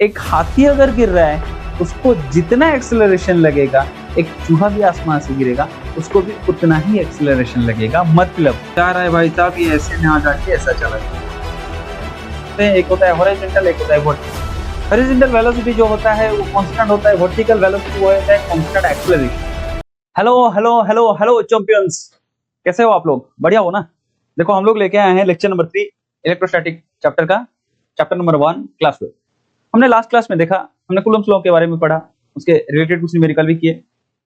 एक हाथी अगर गिर रहा है उसको जितना एक्सेलरेशन लगेगा, एक चूहा भी आसमान से गिरेगा उसको भी उतना ही एक्सेलरेशन लगेगा। मतलब क्या रहा है भाई साहब, ये ऐसे में आ जाके ऐसा चला जाए। एक होता है हॉरिजॉन्टल, एक होता है वर्टिकल। हॉरिजॉन्टल वेलोसिटी जो होता है वो कांस्टेंट होता है, वर्टिकल वेलोसिटी वो होता है constant acceleration. Hello hello hello hello champions, कैसे हो आप लोग? बढ़िया हो ना? देखो हम लोग लेके आए हैं लेक्चर नंबर 3 इलेक्ट्रोस्टैटिक चैप्टर का, चैप्टर नंबर 1 क्लास 12। हमने लास्ट क्लास में देखा, हमने कूलम्ब्स लॉ के बारे में पढ़ा, उसके रिलेटेड कुछ न्यूमेरिकल भी किए।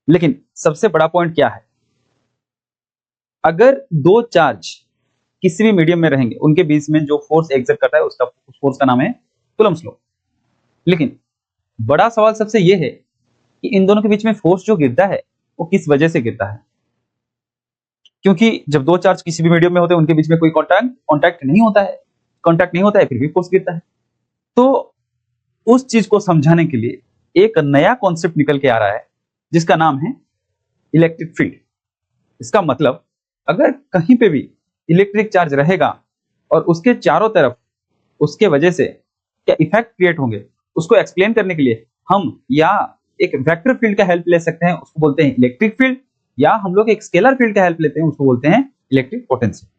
लेकिन सबसे बड़ा पॉइंट क्या है, अगर दो चार्ज किसी भी मीडियम में रहेंगे उनके बीच में जो फोर्स एग्जर्ट करता है उसका फोर्स का नाम है कूलम्ब्स लॉ। लेकिन बड़ा सवाल सबसे ये है कि इन दोनों के बीच में फोर्स जो गिरता है वो किस वजह से गिरता है, क्योंकि जब दो चार्ज किसी भी मीडियम में होते हैं उनके बीच में कोई कांटेक्ट नहीं होता है, फिर भी फोर्स गिरता है। तो उस चीज को समझाने के लिए एक नया कॉन्सेप्ट निकल के आ रहा है जिसका नाम है इलेक्ट्रिक फील्ड। इसका मतलब अगर कहीं पे भी इलेक्ट्रिक चार्ज रहेगा और उसके चारों तरफ उसके वजह से क्या इफेक्ट क्रिएट होंगे, उसको एक्सप्लेन करने के लिए हम या एक वेक्टर फील्ड का हेल्प ले सकते हैं, उसको बोलते हैं इलेक्ट्रिक फील्ड, या हम लोग एक स्केलर फील्ड का हेल्प लेते हैं, उसको बोलते हैं इलेक्ट्रिक पोटेंशियल।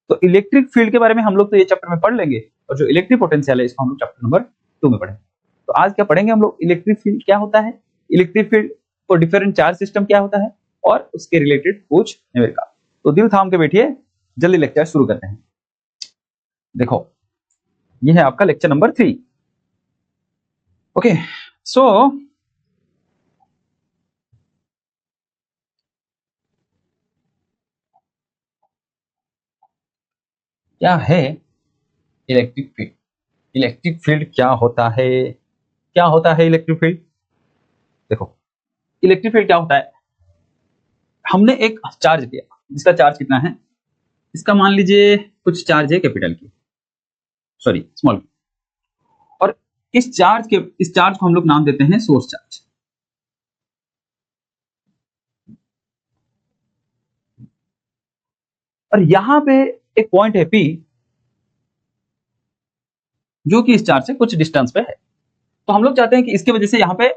तो इलेक्ट्रिक फील्ड के बारे में हम लोग तो ये चैप्टर में पढ़ लेंगे, और जो इलेक्ट्रिक पोटेंशियल है इसको हम लोग चैप्टर नंबर 2 में पढ़ेंगे। तो आज क्या पढ़ेंगे हम लोग, इलेक्ट्रिक फील्ड क्या होता है, इलेक्ट्रिक फील्ड और डिफरेंट चार्ज सिस्टम क्या होता है, और उसके रिलेटेड कुछ न्यूमेरिकल। तो दिल थाम के बैठिए, जल्दी लेक्चर शुरू करते हैं। देखो ये है आपका लेक्चर नंबर 3। ओके, सो क्या है इलेक्ट्रिक फील्ड? इलेक्ट्रिक फील्ड क्या होता है? क्या होता है इलेक्ट्रिक फील्ड? देखो इलेक्ट्रिक फील्ड क्या होता है, हमने एक चार्ज लिया जिसका चार्ज कितना है, इसका मान लीजिए कुछ चार्ज है कैपिटल की, सॉरी स्मॉल की, और इस चार्ज को हम लोग नाम देते हैं सोर्स चार्ज। और यहां पे एक पॉइंट है P जो कि इस चार्ज से कुछ डिस्टेंस पे है। तो हम लोग चाहते हैं कि इसकी वजह से यहाँ पे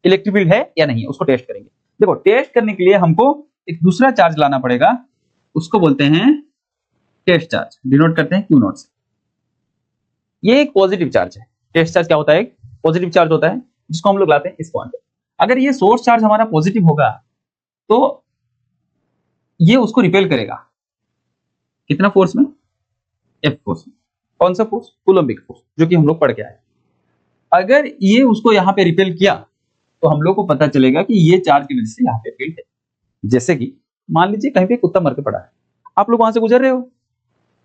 इलेक्ट्रिक फील्ड है या नहीं, उसको टेस्ट करेंगे। देखो टेस्ट करने के लिए हमको एक दूसरा चार्ज लाना पड़ेगा, उसको बोलते हैं टेस्ट चार्ज, डिनोट करते हैं Q0 से। ये एक पॉजिटिव चार्ज है। टेस्ट चार्ज क्या होता है, एक पॉजिटिव चार्ज होता है जिसको हम लोग लाते हैं इस पॉइंट पे। अगर ये सोर्स चार्ज हमारा पॉजिटिव होगा तो ये उसको रिपेल करेगा, कितना फोर्स में, F फोर्स में। कौन सा फोर्स, कूलम्बिक फोर्स, जो कि हम लोग पढ़ के आए। अगर ये उसको यहाँ पे रिपेल किया तो हम लोग को पता चलेगा कि ये चार्ज की वजह से यहाँ पे फील्ड है। जैसे कि मान लीजिए कहीं पे कुत्ता मर के पड़ा है, आप लोग वहां से गुजर रहे हो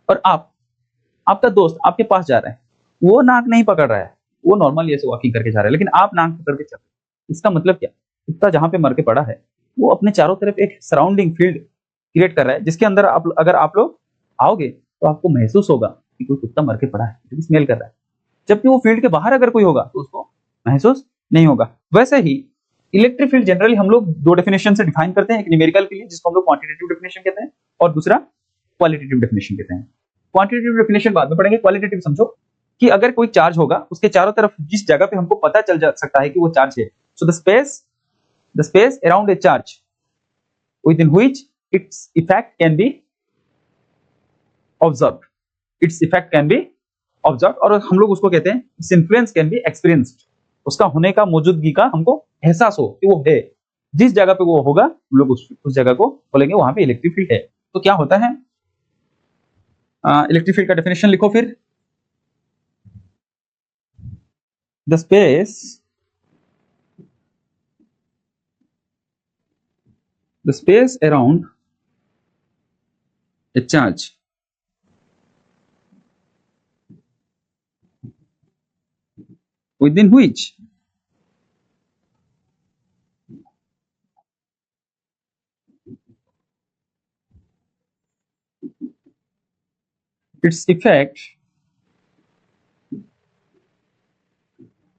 और आपका दोस्त आपके पास जा रहा है, वो नाक नहीं पकड़ रहा है, वो नॉर्मली ऐसे वॉकिंग करके जा रहा है, लेकिन आप नाक पकड़ के चल रहे हो। इसका मतलब क्या, कुत्ता जहां पे मर के पड़ा है वो अपने चारों तरफ एक सराउंडिंग फील्ड क्रिएट कर रहा है, जिसके अंदर अगर आप लोग आओगे तो आपको महसूस होगा कि कोई कुत्ता मर के पड़ा है, स्मेल कर रहा है। जबकि वो फील्ड के बाहर अगर कोई होगा तो उसको महसूस नहीं होगा। वैसे ही इलेक्ट्रिक फील्ड जनरली हम लोग दो डेफिनेशन से डिफाइन करते हैं, एक न्यूमेरिकल के लिए जिसको हम लोग क्वांटिटेटिव डेफिनेशन कहते हैं, और दूसरा क्वालिटेटिव डेफिनेशन कहते हैं। क्वांटिटेटिव डेफिनेशन बाद में पढ़ेंगे, क्वालिटेटिव समझो कि अगर कोई चार्ज होगा उसके चारों तरफ जिस जगह पे हमको पता चल जा सकता है कि वो चार्ज है, so the space around a charge within which its effect can be observed, और हम लोग उसको कहते हैं its influence can be experienced, उसका होने का, मौजूदगी का हमको एहसास हो कि वो है। जिस जगह पे वो होगा हम लोग उस जगह को बोलेंगे वहां पे इलेक्ट्रिक फील्ड है। तो क्या होता है इलेक्ट्रिक फील्ड का डेफिनेशन लिखो फिर, the space around a charge within which its effect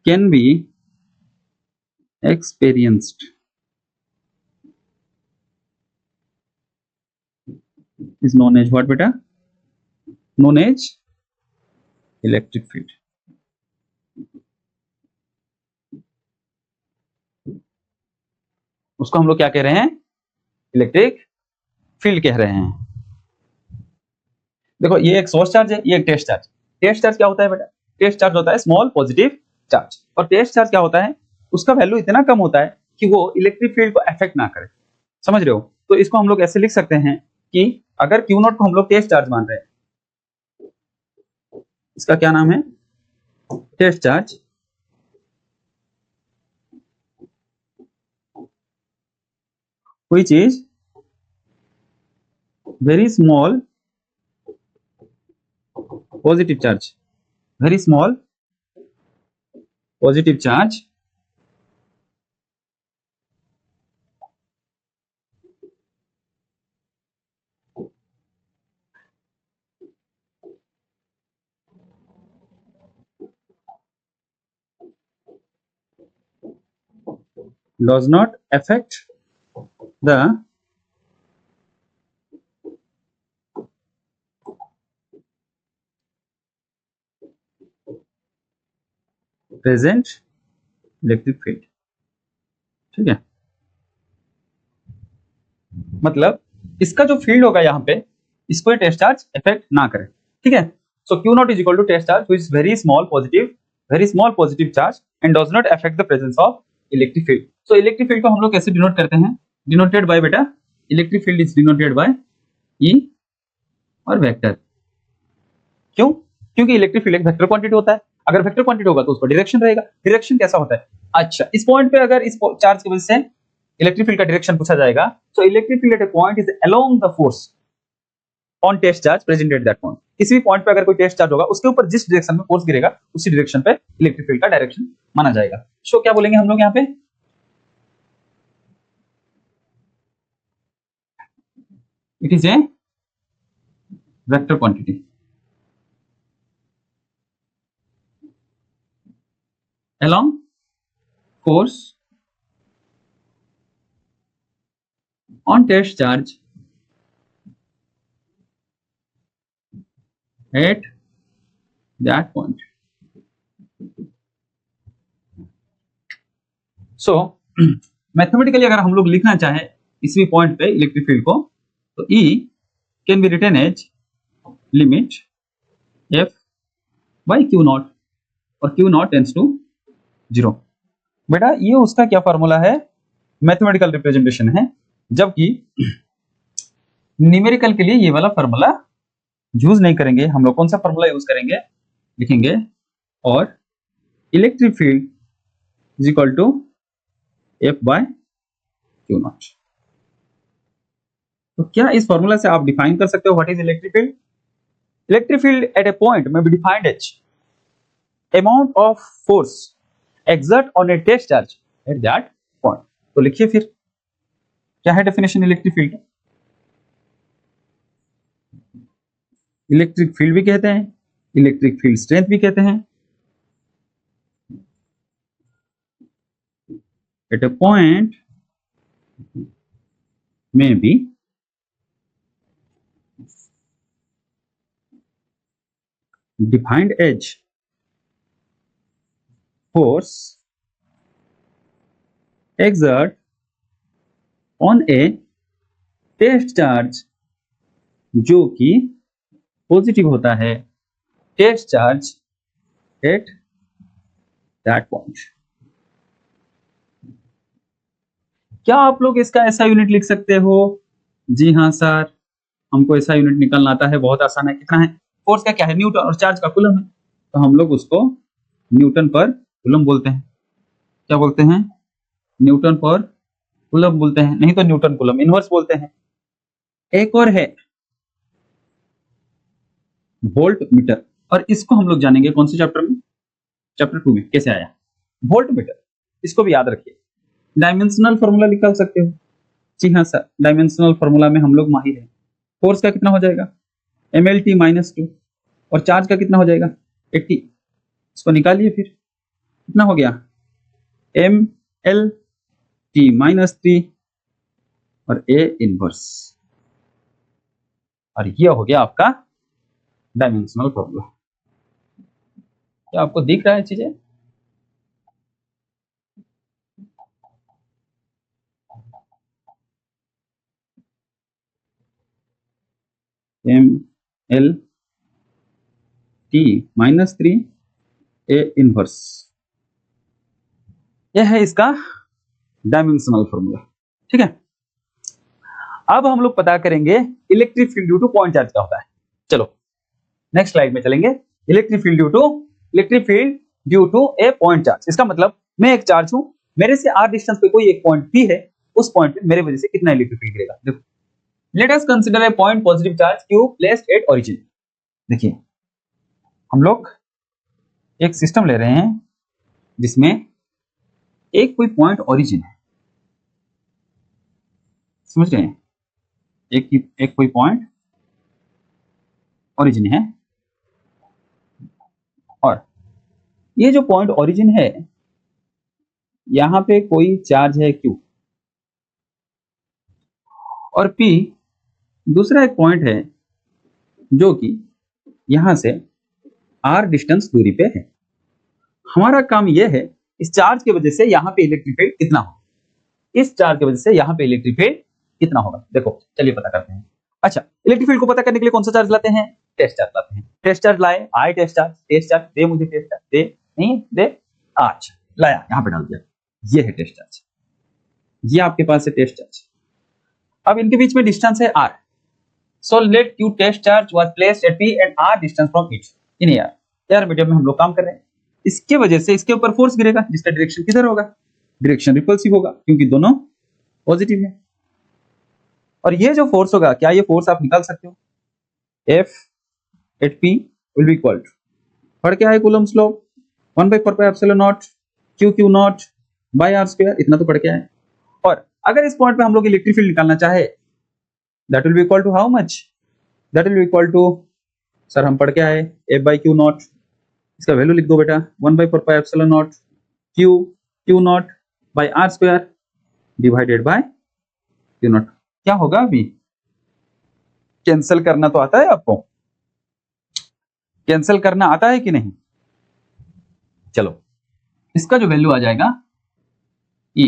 can be experienced is known as what beta, known as electric field। उसको हम लोग क्या कह रहे हैं, इलेक्ट्रिक फील्ड कह रहे हैं। देखो ये एक सोर्स चार्ज है, ये एक टेस्ट चार्ज। टेस्ट चार्ज क्या होता है बेटा, टेस्ट चार्ज होता है स्मॉल पॉजिटिव चार्ज, और टेस्ट चार्ज क्या होता है, उसका वैल्यू इतना कम होता है कि वो इलेक्ट्रिक फील्ड को अफेक्ट ना करे, समझ रहे हो। तो इसको हम लोग ऐसे लिख सकते हैं कि अगर क्यू नॉट को हम लोग टेस्ट चार्ज मान रहे हैं, इसका क्या नाम है, test charge, which is very small positive charge, very small positive charge does not affect the present electric field। ठीक है, मतलब इसका जो फील्ड होगा यहाँ पे, इसको ये टेस्ट चार्ज इफेक्ट ना करे, ठीक है। So Q naught is equal to test charge which is very small positive charge and does not affect the presence of electric field. So electric field को हम लोग कैसे डिनोट करते हैं, डिनोटेड बाय बेटा, electric field is denoted by E और vector. क्यों, क्योंकि इलेक्ट्रिक फील्ड एक वेक्टर क्वांटिटी होता है, अगर वेक्टर क्वांटिटी होगा तो उसका डायरेक्शन रहेगा। डायरेक्शन कैसा होता है, अच्छा इस पॉइंट पे अगर इस चार्ज की वजह से इलेक्ट्रिक फील्ड का डायरेक्शन पूछा जाएगा, so electric field at a point is along the force on test charge present at that point. किसी भी पॉइंट पे अगर कोई टेस्ट चार्ज होगा, उसके ऊपर जिस डायरेक्शन में फोर्स गिरेगा उसी डायरेक्शन पे इलेक्ट्रिक फील्ड का डायरेक्शन माना जाएगा। सो क्या बोलेंगे हम लोग यहाँ पे, it is a vector quantity along force on test charge at that point। So mathematically अगर हम लोग लिखना चाहें किसी भी पॉइंट पे इलेक्ट्रिक फील्ड को, तो E can be written as limit F by Q naught, और क्यू नॉट टेंड्स टू 0। बेटा ये उसका क्या फॉर्मूला है, मैथमेटिकल रिप्रेजेंटेशन है, जबकि न्यूमेरिकल के लिए ये वाला फॉर्मूला यूज नहीं करेंगे हम लोग। कौन सा फॉर्मूला यूज करेंगे, लिखेंगे और electric field is equal to F by q naught. तो क्या इस फॉर्मूला से आप डिफाइन कर सकते हो what is electric field. Electric field at a point may be defined as amount of force exert on a test charge at that point. तो लिखिए फिर क्या है definition electric field. Electric field भी कहते हैं, इलेक्ट्रिक फील्ड स्ट्रेंथ भी कहते हैं। At a point may be defined as force exert on a test charge जो कि पॉजिटिव होता है, test charge at that point. क्या आप लोग इसका ऐसा यूनिट लिख सकते हो, जी हाँ सर हमको ऐसा यूनिट निकालना आता है, बहुत आसान है। कितना है, फोर्स का क्या है न्यूटन और चार्ज का कूलम है, तो हम लोग उसको न्यूटन पर कूलम बोलते हैं। क्या बोलते हैं, न्यूटन पर कूलम बोलते हैं, नहीं तो न्यूटन कूलम इनवर्स बोलते हैं। एक और है वोल्ट मीटर, और इसको हम लोग जानेंगे कौन से चैप्टर में, चैप्टर 2 में कैसे आया वोल्ट मीटर। इसको भी याद रखिए। डायमेंशनल फॉर्मूला निकाल सकते हो, जी हाँ सर डायमेंशनल फॉर्मूला में हम लोग माहिर हैं। फोर्स का कितना हो जाएगा mlt -2, और चार्ज का कितना हो जाएगा 80। इसको निकालिए फिर कितना हो गया mlt -3 और a इनवर्स, और ये हो गया आपका डायमेंशनल फॉर्मूला। क्या आपको दिख रहा है चीजें। M L T minus 3 A inverse, यह है इसका डायमेंशनल फॉर्मूला। ठीक है, अब हम लोग पता करेंगे electric field due to point charge क्या होता है। चलो नेक्स्ट स्लाइड में चलेंगे। Electric field due to a point charge, इसका मतलब मैं एक चार्ज हूं, मेरे से आर डिस्टेंस पे कोई एक पॉइंट पी है, उस पॉइंट पे मेरे वजह से कितना इलेक्ट्रिक फील्ड गिरेगा। देखो, late us consider a point positive charge Q placed at origin. देखिए हम लोग एक सिस्टम ले रहे हैं जिसमें एक कोई पॉइंट ओरिजिन है, समझ रहे हैं, एक कोई पॉइंट ओरिजिन है, और ये जो पॉइंट ओरिजिन है यहां पे कोई चार्ज है Q, और P दूसरा एक पॉइंट है जो कि यहां से R डिस्टेंस दूरी पे है। हमारा काम यह है इस चार्ज की वजह से यहां पे इलेक्ट्रिक फील्ड कितना होगा, इस चार्ज की वजह से यहां पे इलेक्ट्रिक फील्ड कितना होगा। देखो चलिए पता करते हैं। अच्छा, इलेक्ट्रिक फील्ड को पता करने के लिए कौन सा चार्ज लाते हैं, टेस्ट चार्ज लाते हैं। टेस्ट चार्ज लाए, आए टेस्ट चार्ज दे, मुझे टेस्ट चार्ज दे, नहीं दे, अच्छा लाया, यहां पे डाल दिया, ये है टेस्ट चार्ज, ये आपके पास है टेस्ट चार्ज। अब इनके बीच में डिस्टेंस है r, so let q test charge was placed at p and r distance from it in air medium में हम लोग काम कर रहे हैं। इसके वजह से इसके ऊपर फोर्स गिरेगा जिसका डायरेक्शन किधर होगा, डायरेक्शन रिपल्सिव होगा क्योंकि दोनों पॉजिटिव है। और ये जो फोर्स होगा, क्या ये फोर्स आप निकाल सकते हो, F at P will be equal to, पढ़ क्या है Coulomb's law, 1/4πε0 Q by r square, इतना तो पढ़ के आए। और अगर इस पॉइंट पे हम लोग इलेक्ट्रिक फील्ड निकालना चाहे, that will be equal to how much, that will be equal to, sir हम पढ़ के आए F/Q0, इसका वैल्यू लिख दो बेटा, 1/4πε0 Q0 by r square divided by Q0। क्या होगा, अभी कैंसिल करना तो आता है आपको, कैंसिल करना आता है कि नहीं, चलो इसका जो वैल्यू आ जाएगा E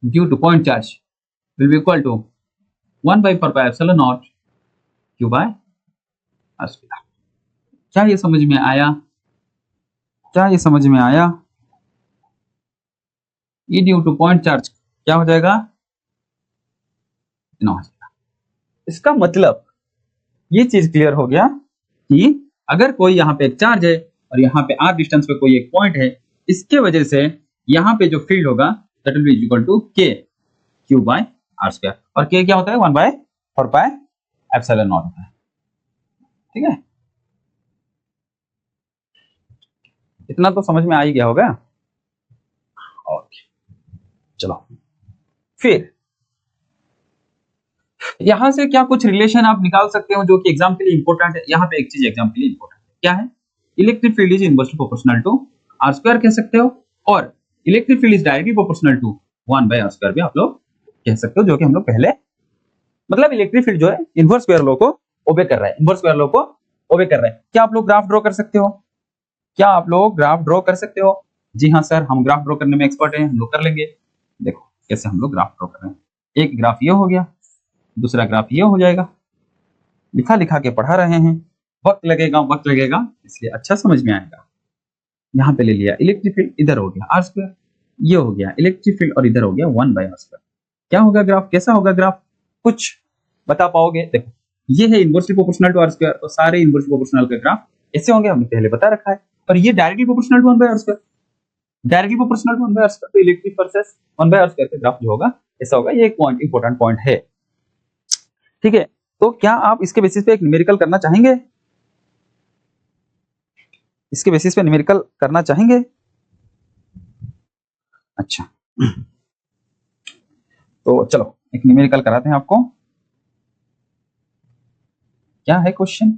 due to point charge will be equal to 1/4πε0 Q by r square. क्या ये समझ में आया, क्या ये समझ में आया, E due to point charge क्या हो जाएगा, इतना हो जाएगा। इसका मतलब ये चीज क्लियर हो गया कि अगर कोई यहाँ पे एक चार्ज है और यहाँ पे r डिस्टेंस पे कोई एक पॉइंट है, इसके वजह से यहाँ पे जो फील्ड होगा that will be equal to k q by r square, और k क्या होता है 1/4πε0 होता है। ठीक है, इतना तो समझ में आ ही गया होगा। ओके चलो, फिर यहां से क्या कुछ रिलेशन आप निकाल सकते हो जो कि एग्जाम के लिए इंपॉर्टेंट है। यहाँ पे एक चीज एग्जाम के लिए इंपॉर्टेंट है, क्या है, electric field is inversely proportional to r square कह सकते हो, और electric field is directly proportional to 1/r square भी आप लोग कह सकते हो, जो कि हम लोग पहले, मतलब इलेक्ट्रिक फील्ड जो है इनवर्स स्क्वायर लॉ को ओबे कर रहा है, इनवर्स स्क्वायर लॉ को ओबे कर रहा है। क्या आप लोग ग्राफ ड्रॉ कर सकते हो, क्या आप लोग ग्राफ ड्रॉ कर सकते हो, जी हाँ सर हम ग्राफ ड्रॉ करने में एक्सपर्ट हैं, हम लोग कर लेंगे। देखो कैसे हम लोग ग्राफ ड्रॉ कर रहे हैं, एक ग्राफ ये हो गया, दूसरा ग्राफ ये हो जाएगा, लिखा लिखा के पढ़ा रहे हैं, वक्त लगेगा इसलिए अच्छा समझ में आएगा। यहाँ पे ले लिया इलेक्ट्रिक फील्ड, इधर हो गया r स्क्वायर, ये हो गया इलेक्ट्रिक फील्ड, और इधर हो गया 1/r स्क्वायर। क्या होगा ग्राफ, कैसा होगा ग्राफ, कुछ बता पाओगे। देखो ये है inversely proportional to r square, तो सारे इनवर्सली प्रोपोर्शनल के ग्राफ ऐसे होंगे, हमने पहले बता रखा है। और ये directly proportional to 1/r square, directly proportional to 1/r square, तो इलेक्ट्रिक वर्सेस 1/r स्क्वायर का ग्राफ जो होगा ऐसा होगा। ये एक पॉइंट इंपॉर्टेंट पॉइंट है। ठीक है, तो क्या आप इसके बेसिस पे एक न्यूमेरिकल करना चाहेंगे, इसके बेसिस पे न्यूमेरिकल करना चाहेंगे। अच्छा तो चलो एक न्यूमेरिकल कराते हैं आपको। क्या है क्वेश्चन,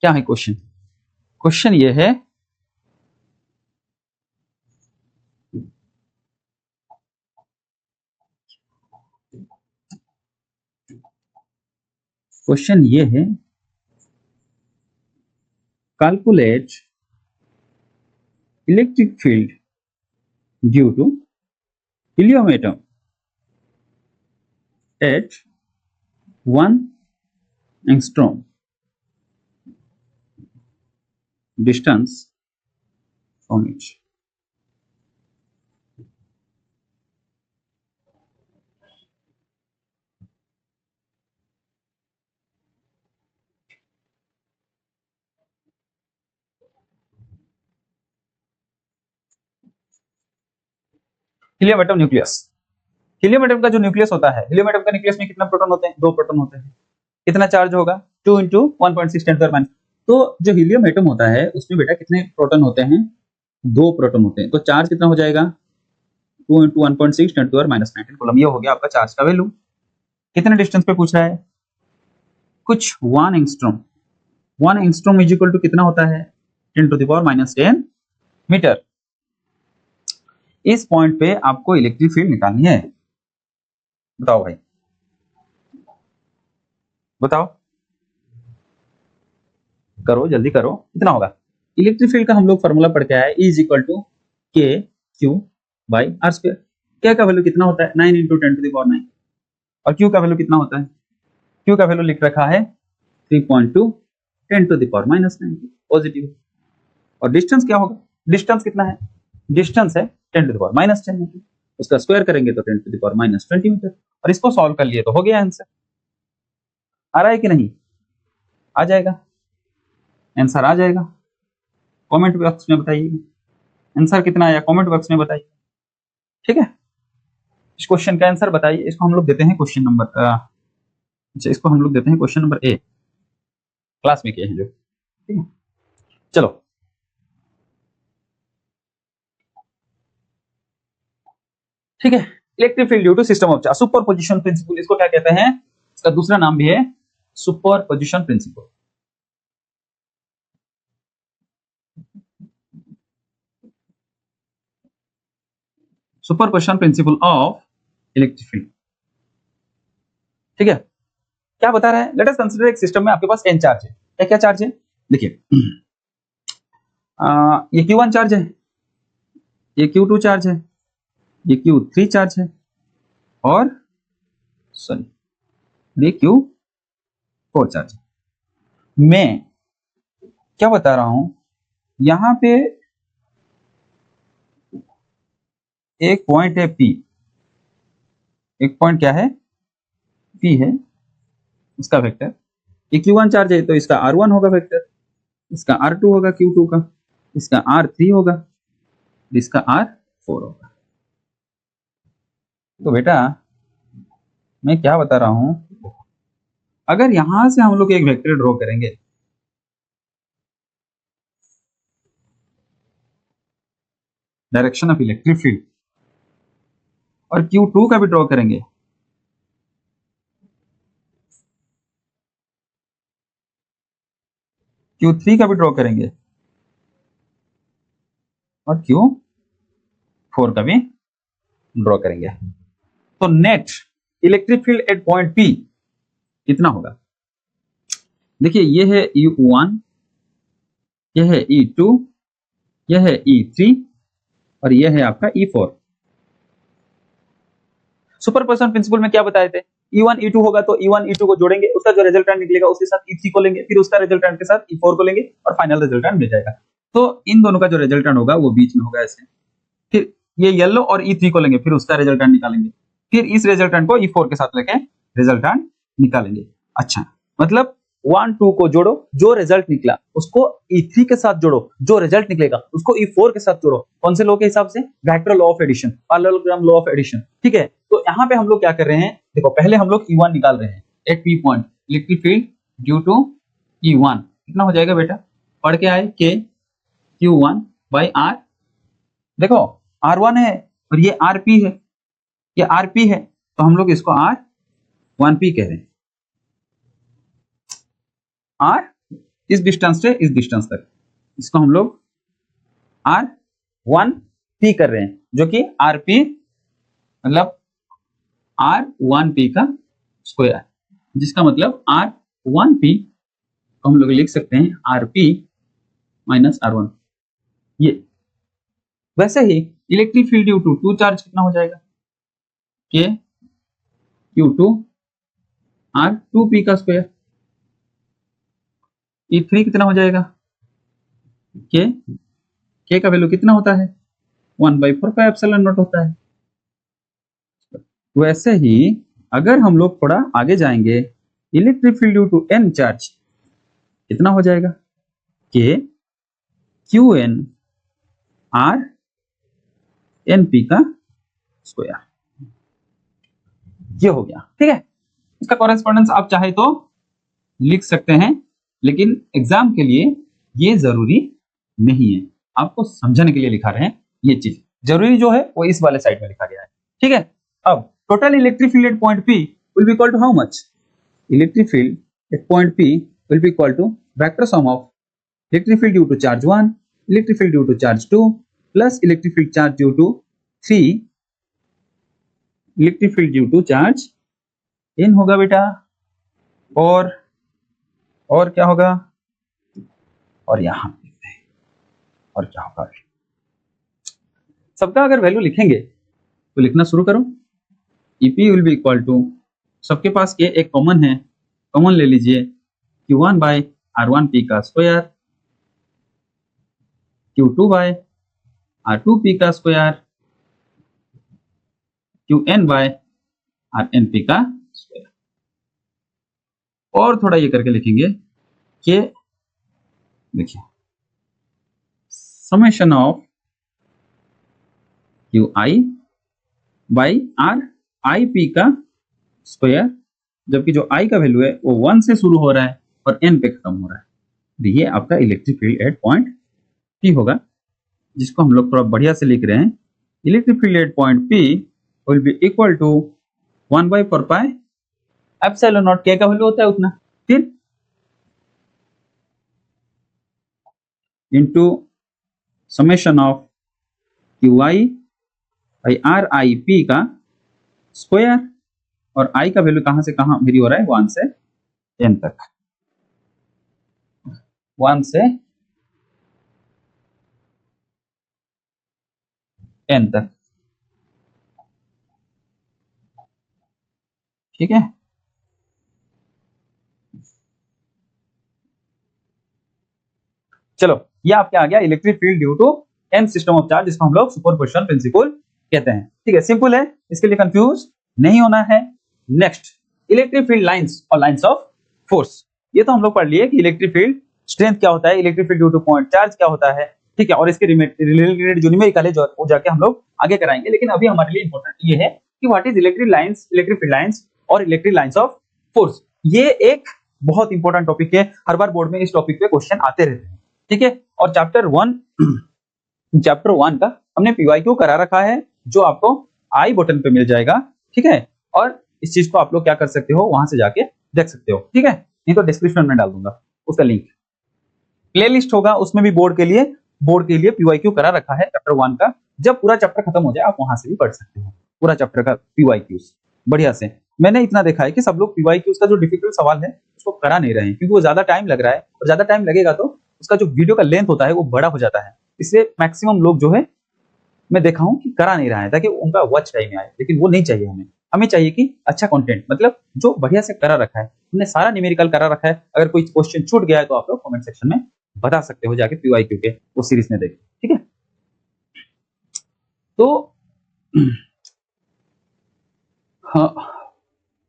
क्या है क्वेश्चन, क्वेश्चन ये है, क्वेश्चन ये है, calculate electric field due to helium atom at 1 angstrom distance from it. Helium atom nucleus. Helium atom का जो न्यूक्लियस होता है, हीलियम एटम का न्यूक्लियस में कितना प्रोटॉन होते हैं? 2 प्रोटॉन होते हैं। कितना चार्ज होगा? 2 × 1.6 × 10⁻⁻। तो जो हीलियम एटम होता है उसमें बेटा कितने प्रोटॉन होते हैं? 2 प्रोटॉन होते हैं। तो चार्ज कितना हो जाएगा? 2 × 1.6 × 10⁻⁹ कूलम। ये हो गया आपका चार्ज का वैल्यू। कितने डिस्टेंस पे पूछ रहा है? कुछ 1 angstrom. 1 angstrom is equal to कितना होता है? 10⁻⁻10 मीटर। इस पॉइंट पे आपको इलेक्ट्रिक फील्ड निकालनी है। बताओ भाई, बताओ, करो जल्दी करो। कितना होगा? इलेक्ट्रिक फील्ड का हम लोग फॉर्मूला पढ़ के आए, E = K/Q/r²। K का वैल्यू कितना होता है? 9 × 10⁹ और Q का वैल्यू कितना होता है? Q का वैल्यू लिख रखा है 3.2 10⁻⁻90 पॉजिटिव। और डिस्टेंस क्या होगा? डिस्टेंस कितना है? डिस्टेंस है 10⁻10 मीटर। उसका स्क्वायर करेंगे तो 10⁻20 मीटर। और इसको सॉल्व कर लिए तो हो गया आंसर। आ रहा है कि नहीं? आ जाएगा, आंसर आ जाएगा। कमेंट बॉक्स में बताइए आंसर कितना आया, कमेंट बॉक्स में बताइए। ठीक है, इस क्वेश्चन का आंसर बताइए। इसको हम लोग देते हैं क्वेश्चन नंबर अच्छा, इसको हम लोग देते हैं क्वेश्चन नंबर ए, क्लास में किए हैं जो। ठीक है, चलो ठीक है। Electric field due to system of charge, superposition principle, इसको क्या कहते हैं? इसका दूसरा नाम भी है superposition principle. Superposition principle of electric field. ठीक है, क्या बता रहा है? लेट अस कंसीडर एक सिस्टम में आपके पास n चार्ज है। क्या क्या चार्ज है? देखिए, ये Q1 चार्ज है, ये Q2 चार्ज है, ये Q3 चार्ज है, और सॉरी ये Q4 चार्ज है। मैं क्या बता रहा हूं, यहां पे एक पॉइंट है P, एक पॉइंट क्या है? P है, इसका वेक्टर। ये Q1 चार्ज है तो इसका R1 होगा वेक्टर, इसका R2 होगा Q2 का, इसका R3 होगा, इसका R4 होगा। तो बेटा मैं क्या बता रहा हूं, अगर यहां से हम लोग एक वेक्टर ड्रॉ करेंगे, डायरेक्शन ऑफ इलेक्ट्रिक फील्ड, और Q2 का भी ड्रॉ करेंगे, Q3 का भी ड्रॉ करेंगे, और Q4 का भी ड्रॉ करेंगे, तो net electric field at point P कितना होगा? देखिए, ये है E1, यह है E2, यह है E3, और यह है आपका E4। सुपरपोजिशन प्रिंसिपल में क्या बताए थे? E1 E2 होगा तो E1 E2 को जोड़ेंगे, उसका जो रिजल्टेंट निकलेगा उसके साथ E3 को लेंगे, फिर उसका रिजल्टेंट के साथ E4 को लेंगे, और फाइनल रिजल्टेंट मिल जाएगा। तो इन दोनों का जो रिजल्टेंट होगा वो बीच में होगा ऐसे। फिर ये येलो और E3 को लेंगे, फिर उसका रिजल्टेंट निकालेंगे, फिर इस रिजल्टेंट को E4 के साथ लेके रिजल्टेंट निकालेंगे। अच्छा, मतलब 1 2 को जोड़ो, जो रिजल्ट निकला उसको E3 के साथ जोड़ो, जो रिजल्ट निकलेगा उसको E4 के साथ जोड़ो। कौन से लॉ के हिसाब से? Vector law of addition, parallelogram law of addition. ठीक है, तो यहाँ पे हम लोग क्या कर रहे हैं? देखो, पहले हम लोग E1 निकाल रहे हैं at P point, electric field due to E1 कितना हो जाएगा बेटा? पढ़ के आए, K Q1/R। देखो, R1 है और ये RP है, ये RP है, तो हम लोग इसको R1P कह रहे हैं। R इस डिस्टेंस से इस डिस्टेंस तक, इसको हम लोग R1P कर रहे हैं, जो कि RP मतलब R1P का स्क्वायर, जिसका मतलब R1P को हम लोग लिख सकते हैं RP - R1। ये वैसे ही electric field due to 2 charge कितना हो जाएगा? K Q2 R2P का स्क्वायर। E3 कितना हो जाएगा, K का वैल्यू कितना होता है, 1/4πε0 होता है। वैसे ही अगर हम लोग थोड़ा आगे जाएंगे, electric field due to n charge कितना हो जाएगा, K QN RNP का स्क्वायर। ये हो गया, ठीक है। इसका कॉरेस्पॉन्डेंस आप चाहे तो लिख सकते हैं, लेकिन एग्जाम के लिए ये जरूरी नहीं है, आपको समझने के लिए लिखा रहे हैं। ये चीज जरूरी जो है वो इस वाले साइड में लिखा गया है, ठीक है। अब total electric field at point P will be equal to how much, electric field at point P will be equal to vector sum of electric field due to charge 1, electric field due to charge 2 plus electric field charge due to 3, electric field due to charge n होगा बेटा, और क्या होगा, और यहां और क्या होगा। सबका अगर वैल्यू लिखेंगे तो लिखना शुरू करो। EP will be equal to, सबके पास के एक कॉमन है, कॉमन ले लीजिए, Q1/R1P का स्क्वायर, Q2/R2P का स्क्वायर, QN/RNP का स्क्वायर। और थोड़ा ये करके लिखेंगे कि देखिए समेशन ऑफ QI/RIP का स्क्वायर, जबकि जो I का वैल्यू है वो 1 से शुरू हो रहा है और N पे खत्म हो रहा है। ये आपका electric field at point P होगा, जिसको हम लोग थोड़ा बढ़िया से लिख रहे हैं। Electric field at point P will be equal to 1/4πε0, K का वैल्यू होता है उतना, फिर इंटू समेशन ऑफ QI/RIP का स्क्वायर, और I का वैल्यू कहां से कहां वेरी हो रहा है, 1 से n तक, 1 से n तक, ठीक है। चलो ये आपके आ गया electric field due to n system of charge, जिसको हम लोग सुपरपोजिशन प्रिंसिपल कहते हैं, ठीक है। सिंपल है, इसके लिए कंफ्यूज नहीं होना है। नेक्स्ट, इलेक्ट्रिक फील्ड लाइंस और लाइंस ऑफ फोर्स। ये तो हम लोग पढ़ लिए कि इलेक्ट्रिक फील्ड स्ट्रेंथ क्या होता है, electric field due to point charge क्या होता है, ठीक है। और इसके रिलेटेड जो न्यूमेरिकल है वो जाके हम लोग आगे कराएंगे, लेकिन अभी हमारे लिए इंपॉर्टेंट ये है कि what is electric lines, electric field lines और इलेक्ट्रिक लाइंस ऑफ फोर्स। ये एक बहुत इंपॉर्टेंट टॉपिक है, हर बार बोर्ड में इस टॉपिक पे क्वेश्चन आते रहते हैं, ठीक है। और चैप्टर 1 का हमने PYQ करा रखा है, जो आपको आई बटन पे मिल जाएगा, ठीक है। और इस चीज को आप लोग क्या कर सकते हो, वहां से जाके देख सकते हो, ठीक है। नहीं तो डिस्क्रिप्शन में डाल दूंगा उसका लिंक। प्लेलिस्ट होगा, उसमें भी बोर्ड के लिए PYQ करा रखा है चैप्टर 1 का। जब पूरा चैप्टर खत्म हो जाए आप वहां से भी पढ़ सकते हो पूरा चैप्टर का PYQs बढ़िया से। मैंने इतना देखा है कि सब लोग PYQs का जो डिफिकल्ट सवाल है उसको करा नहीं रहे हैं, क्योंकि वो ज्यादा टाइम लग रहा है, और ज्यादा टाइम लगेगा तो उसका जो वीडियो का लेंथ होता है वो बड़ा हो जाता है। इसलिए मैक्सिमम लोग जो है मैं देखा हूं कि करा नहीं रहा है, ताकि उनका वॉच टाइम आए, लेकिन वो नहीं चाहिए हमें। हमें चाहिए कि अच्छा कंटेंट, मतलब जो बढ़िया से करा रखा है, हमने सारा न्यूमेरिकल करा रखा है। अगर कोई क्वेश्चन छूट गया है तो आप लोग कमेंट सेक्शन में बता सकते हो, जाके PYQ के वो सीरीज में देखें, ठीक है। तो हाँ,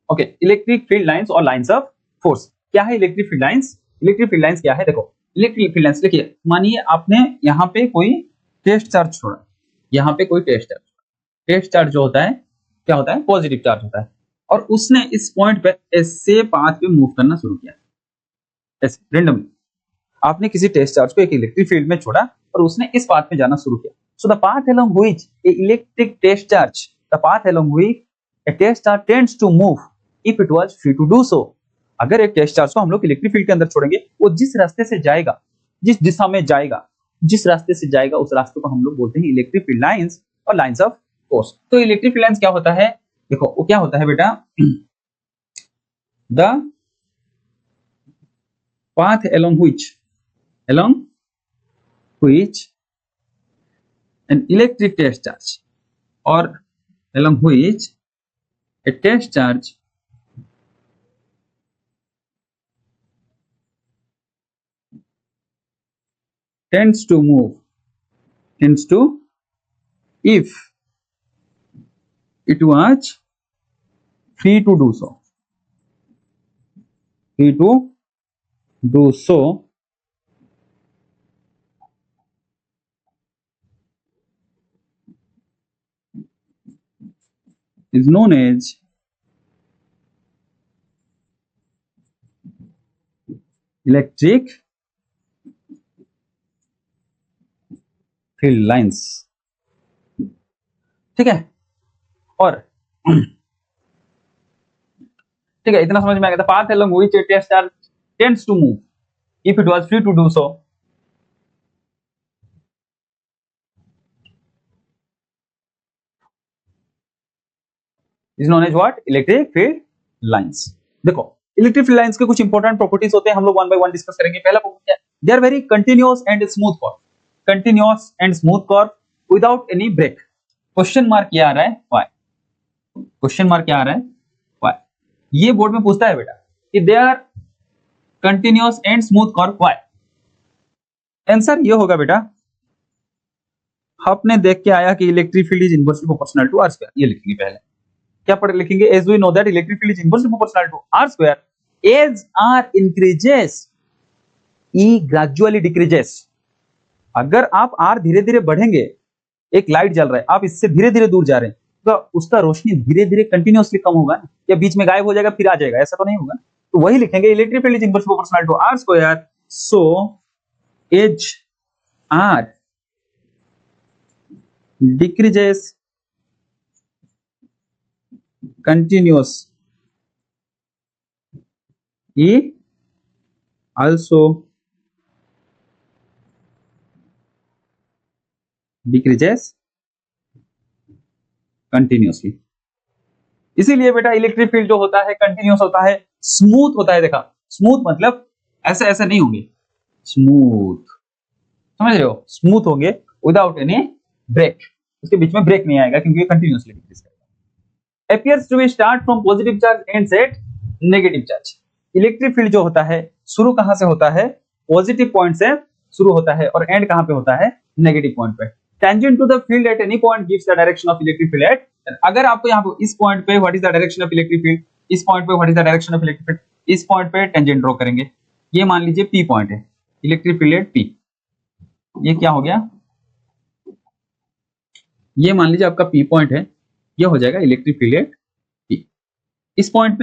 ओके, इलेक्ट्रिक फील्ड लाइंस और लाइंस ऑफ फोर्स। क्या है electric field lines? Electric field lines क्या है, देखो इलेक्ट्रिक फील्ड लाइंस देखिए, मानिए आपने यहाँ पे कोई टेस्ट चार्ज छोड़ा, यहाँ पे कोई टेस्ट चार्ज जो होता है क्या होता है, पॉजिटिव चार्ज होता है, और उसने इस पॉइंट पे ऐसे पाथ पे मूव करना शुरू किया, ऐसे रैंडमली। आपने किसी टेस्ट चार्ज को एक इलेक्ट्रिक फील्ड में छोड़ा और उसने इस पाथ में जाना शुरू किया। So the path along which a electric test charge, the path along which a test charge tends to move if it was free to do so. अगर एक टेस्ट चार्ज को हम लोग इलेक्ट्रिक फील्ड के अंदर छोड़ेंगे, वो जिस रास्ते से जाएगा, जिस दिशा में जाएगा, जिस रास्ते से जाएगा, उस रास्ते को हम लोग बोलते हैं इलेक्ट्रिक फील्ड लाइंस और लाइंस ऑफ फोर्स। तो इलेक्ट्रिक फील्ड लाइंस क्या होता है, देखो वो क्या होता है बेटा, the path along which an electric test charge or along which a test charge tends to move, tends to, if it was free to do so, free to do so, is known as electric field lines। ठीक है, और ठीक है, इतना समझ में आ गया था। Path along which a test charge tends to move if it was free to do so is known as what? Electric field lines। देखो, इलेक्ट्रिक फील्ड लाइंस के कुछ इंपॉर्टेंट प्रॉपर्टीज होते हैं, हम लोग वन बाय वन डिस्कस करेंगे। पहला property क्या है? They are very continuous and smooth curve, continuous and smooth curve without any break. Question mark क्या आ रहा है? व्हाई। क्वेश्चन मार्क क्या आ रहा है? व्हाई। ये बोर्ड में पूछता है बेटा कि they are continuous and smooth curve, why. Answer ये होगा बेटा, आपने देख के आया कि electric field is inversely proportional to r square. ये लिखेंगे पहले, क्या पढ़ लिखेंगे? As we know that electric field is inversely proportional to r square as r increases E gradually decreases. अगर आप आर धीरे धीरे बढ़ेंगे, एक लाइट जल रहा है, आप इससे धीरे धीरे दूर जा रहे हैं, तो उसका रोशनी धीरे धीरे कंटिन्यूअसली कम होगा ना, या बीच में गायब हो जाएगा फिर आ जाएगा, ऐसा तो नहीं होगा। तो वही लिखेंगे, electric field is inversely proportional to r square, so as r decreases continuous E also decreases continuously। इसीलिए बेटा इलेक्ट्रिक फील्ड जो होता है कंटिन्यूअस होता है, स्मूथ होता है। देखा, स्मूथ मतलब ऐसे ऐसे नहीं होंगे, स्मूथ, समझ रहे हो? स्मूथ होंगे विदाउट एनी ब्रेक, उसके बीच में ब्रेक नहीं आएगा क्योंकि ये कंटिन्यूअसली डिक्रीज करेगा। appears to be start from positive charge ends at negative charge। Electric field जो होता है शुरू कहां से होता है? पॉजिटिव पॉइंट से शुरू होता है, और एंड कहां पे होता है? नेगेटिव पॉइंट पे। Tangent to the field at any point gives the direction of electric field at. अगर आपको यहाँ पे इस पॉइंट पे what is the direction of electric field, इस पॉइंट पे what is the direction of electric field, इस पॉइंट पे टेंजेंट ड्रॉ करेंगे। ये मान लीजिए पी पॉइंट है, इलेक्ट्रिक फील्ड एट पी। ये क्या हो गया? ये मान लीजिए आपका पी पॉइंट है, ये हो जाएगा इलेक्ट्रिक फील्ड एट पी। इस पॉइंट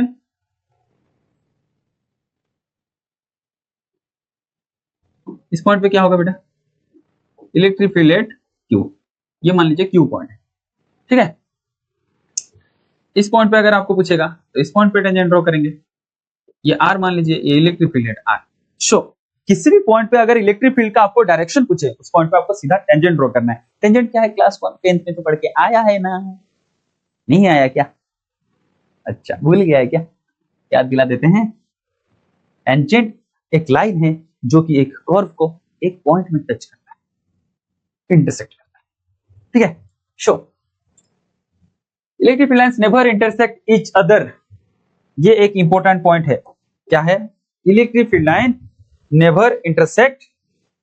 पे क्या होगा बेटा? Electric field eight Q. ये मान लीजिए क्यू पॉइंट है, ठीक है। इस पॉइंट पे अगर आपको पूछेगा तो इस पॉइंट पे टेंजेंट ड्रॉ करेंगे। ये आर मान लीजिए, ये electric field at r. Show किसी भी पॉइंट पे अगर इलेक्ट्रिक फील्ड का आपको डायरेक्शन पूछे, उस पॉइंट पे आपको सीधा टेंजेंट ड्रॉ करना है। टेंजेंट क्या है? क्लास 1 10th में तो पढ़ के आया है ना? नहीं आया क्या? अच्छा, भूल गया है क्या? याद दिला देते हैं। टेंजेंट एक लाइन है जो कि एक कर्व को एक पॉइंट में टच करता है, इंटरसेक्ट करता है, ठीक है। Show electric field lines never intersect each other. ये एक इंपॉर्टेंट पॉइंट है। क्या है? Electric field line never intersect